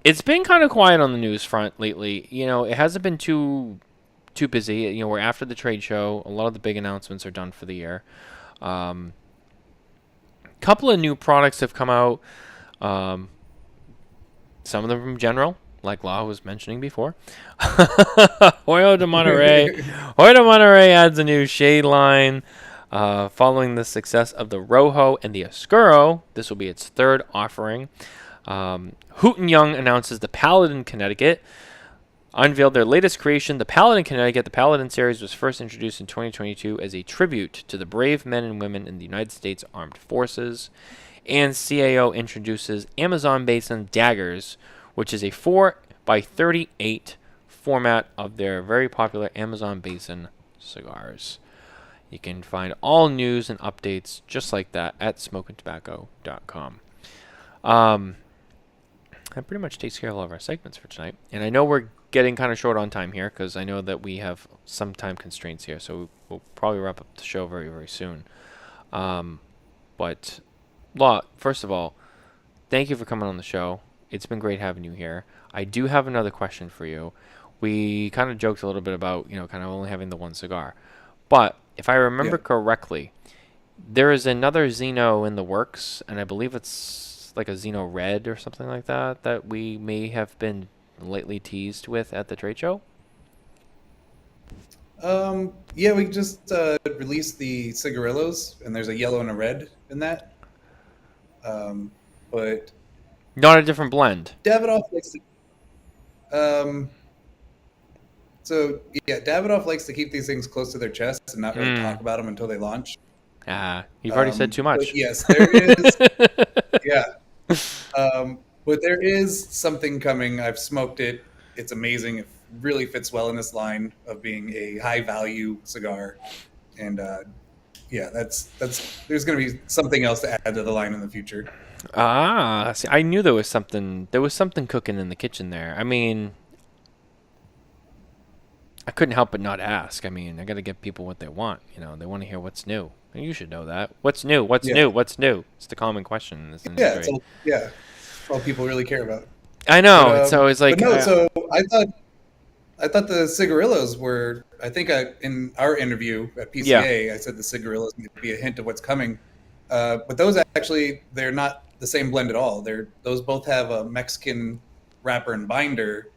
it's been kind of quiet on the news front lately. You know, it hasn't been too busy. You know, we're after the trade show. A lot of the big announcements are done for the year. Couple of new products have come out. Some of them from General, like Law was mentioning before. Hoyo de Monterey. Hoyo de Monterey adds a new shade line. Following the success of the Rojo and the Oscuro, this will be its third offering. Hoot & Young announces the Paladin Connecticut. Unveiled their latest creation, the Paladin Connecticut. The Paladin series was first introduced in 2022 as a tribute to the brave men and women in the United States Armed Forces. And CAO introduces Amazon Basin Daggers, which is a 4x38 format of their very popular Amazon Basin cigars. You can find all news and updates just like that at smokintabacco.com. That pretty much takes care of all of our segments for tonight. And I know we're getting kind of short on time here because I know that we have some time constraints here. So we'll probably wrap up the show very, very soon. But, Law, first of all, thank you for coming on the show. It's been great having you here. I do have another question for you. We kind of joked a little bit about, you know, kind of only having the one cigar. But if I remember correctly, there is another Zino in the works, and I believe it's like a Zino Red or something like that, that we may have been lately teased with at the trade show. Yeah, we just released the cigarillos, and there's a yellow and a red in that. But not a different blend. Davidoff likes to. So yeah, Davidoff likes to keep these things close to their chest and not really talk about them until they launch. You've already said too much. Yes, there is. Yeah. But there is something coming. I've smoked it. It's amazing. If really fits well in this line of being a high value cigar. And yeah, that's there's going to be something else to add to the line in the future. Ah, see, I knew there was something cooking in the kitchen there. I mean, I couldn't help but not ask. I mean, I got to give people what they want. You know, they want to hear what's new. And you should know that. What's new? What's Yeah. new? What's new? It's the common question in this industry. It's all people really care about. I know. But, it's always like. but no, so I thought the cigarillos were. I think in our interview at PCA, I said the cigarillos need to be a hint of what's coming. But those actually, they're not the same blend at all. Those both have a Mexican wrapper and binder,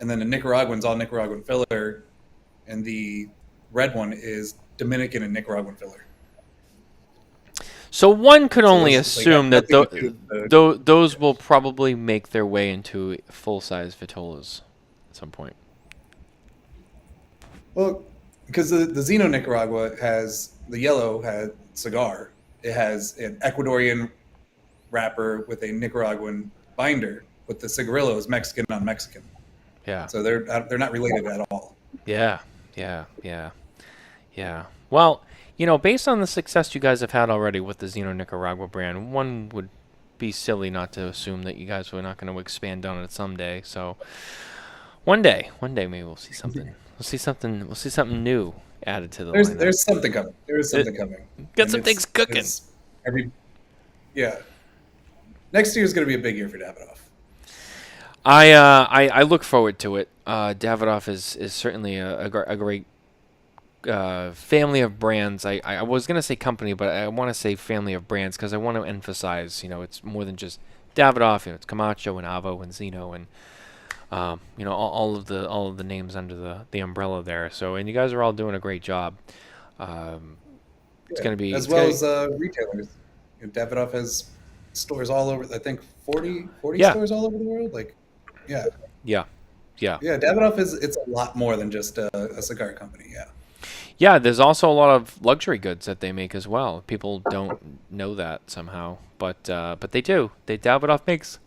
and then the Nicaraguan's all Nicaraguan filler, and the red one is Dominican and Nicaraguan filler. So one could only it's like assume that nothing to do with those will probably make their way into full-size vitolas at some point. Well, because the Zino Nicaragua has the yellow had cigar. It has an Ecuadorian wrapper with a Nicaraguan binder, but the cigarillo is Mexican on Mexican. Yeah. So they're not related at all. Yeah. Well, you know, based on the success you guys have had already with the Zino Nicaragua brand, one would be silly not to assume that you guys were not going to expand on it someday. So one day maybe we'll see something. We'll see something new added to the lineup. There's something coming. There is something coming. Got some things cooking. Next year is going to be a big year for Davidoff. I look forward to it. Davidoff is certainly a great family of brands. I was going to say company, but I want to say family of brands because I want to emphasize, you know, it's more than just Davidoff. You know, it's Camacho and Avo and Zino and you know, all of the names under the umbrella there. So, and you guys are all doing a great job. It's going to be as well as retailers. You know, Davidoff has stores all over. I think 40 stores all over the world. Like, yeah. Davidoff it's a lot more than just a cigar company. Yeah. Yeah, there's also a lot of luxury goods that they make as well. People don't know that somehow, but they do. Davidoff makes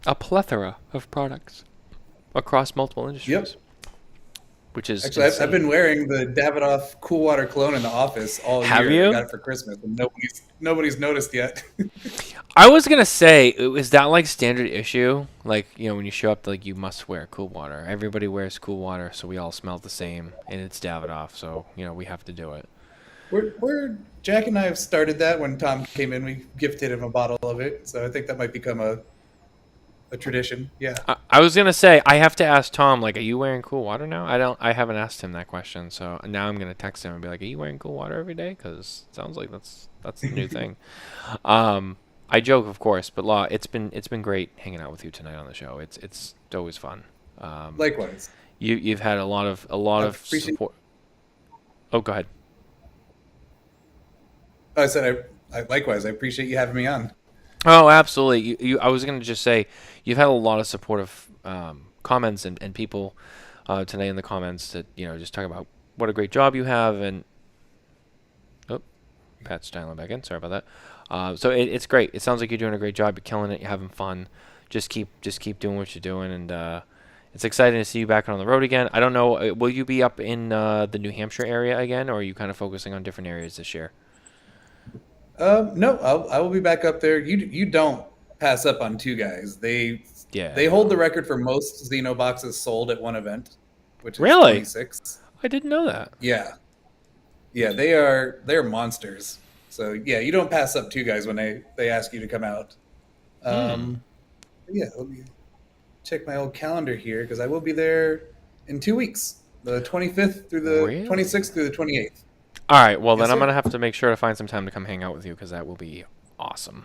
a plethora of products across multiple industries. Yep. Which is actually, I've been wearing the Davidoff Cool Water cologne in the office all year. Have you? I got it for Christmas, and nobody's noticed yet. I was gonna say, is that like standard issue? Like, you know, when you show up, like you must wear Cool Water. Everybody wears Cool Water, so we all smell the same, and it's Davidoff, so you know we have to do it. We're Jack and I have started that. When Tom came in, we gifted him a bottle of it, so I think that might become a tradition. Yeah. I was gonna say I have to ask Tom, like, are you wearing Cool Water now? I haven't asked him that question, so now I'm gonna text him and be like, are you wearing Cool Water every day? Because it sounds like that's the new thing. I joke, of course, but Law, it's been great hanging out with you tonight on the show. It's always fun. Likewise. You've had a lot of support. Oh, go ahead. I said I likewise. I appreciate you having me on. Oh, absolutely. I was going to just say you've had a lot of supportive comments and people today in the comments that, you know, just talk about what a great job you have. And Pat's dialing back in. Sorry about that. So it's great. It sounds like you're doing a great job. You're killing it. You're having fun. Just keep doing what you're doing. And it's exciting to see you back on the road again. I don't know. Will you be up in the New Hampshire area again, or are you kind of focusing on different areas this year? No, I will be back up there. You don't pass up on two guys. They hold the record for most Zino boxes sold at one event, which is really 26. I didn't know that. Yeah, they're monsters. So yeah, you don't pass up two guys when they ask you to come out. Yeah, let me check my old calendar here because I will be there in 2 weeks, the 25th through the 26th through the 28th. All right, well, Yes, then I'm sir. going to have to make sure to find some time to come hang out with you because that will be awesome.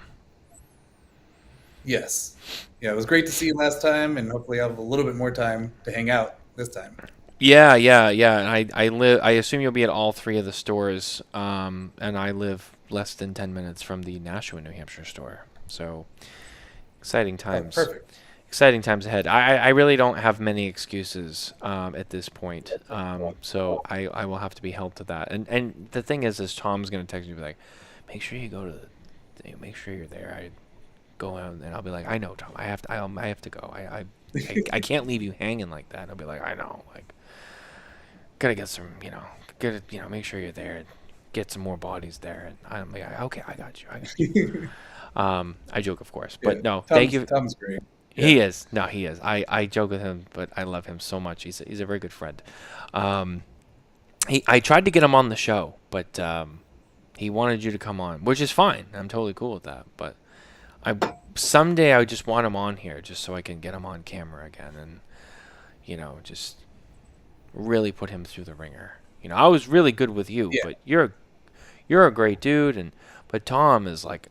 Yes. Yeah, it was great to see you last time, and hopefully I'll have a little bit more time to hang out this time. Yeah. And I assume you'll be at all three of the stores, and I live less than 10 minutes from the Nashua, New Hampshire store. So exciting times. Oh, perfect. Exciting times ahead. I really don't have many excuses at this point, so I will have to be held to that. And the thing is Tom's going to text me and be like, make sure you go to make sure you're there. go out and I'll be like, I know, Tom, I have to go. I can't leave you hanging like that. I'll be like, I know, like, gotta get some, make sure you're there and get some more bodies there. And I'm like, okay, I got you. I joke, of course, but no, thank you. Tom's great. He is. No, he is. I joke with him, but I love him so much. He's a very good friend. I tried to get him on the show, but he wanted you to come on, which is fine. I'm totally cool with that. But someday I just want him on here just so I can get him on camera again and, just really put him through the ringer. I was really good with you, but you're a great dude, but Tom is like,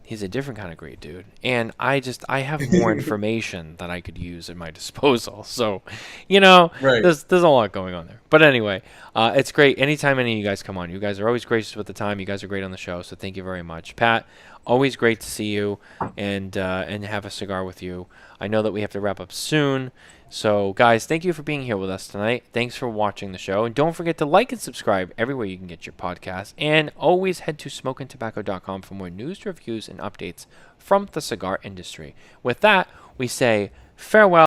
he's a different kind of great dude. And I have more information that I could use at my disposal. So, Right. there's a lot going on there. But anyway, it's great. Anytime any of you guys come on, you guys are always gracious with the time. You guys are great on the show. So thank you very much. Pat, always great to see you and have a cigar with you. I know that we have to wrap up soon. So, guys, thank you for being here with us tonight. Thanks for watching the show. And don't forget to like and subscribe everywhere you can get your podcasts. And always head to smokintabacco.com for more news, reviews, and updates from the cigar industry. With that, we say farewell.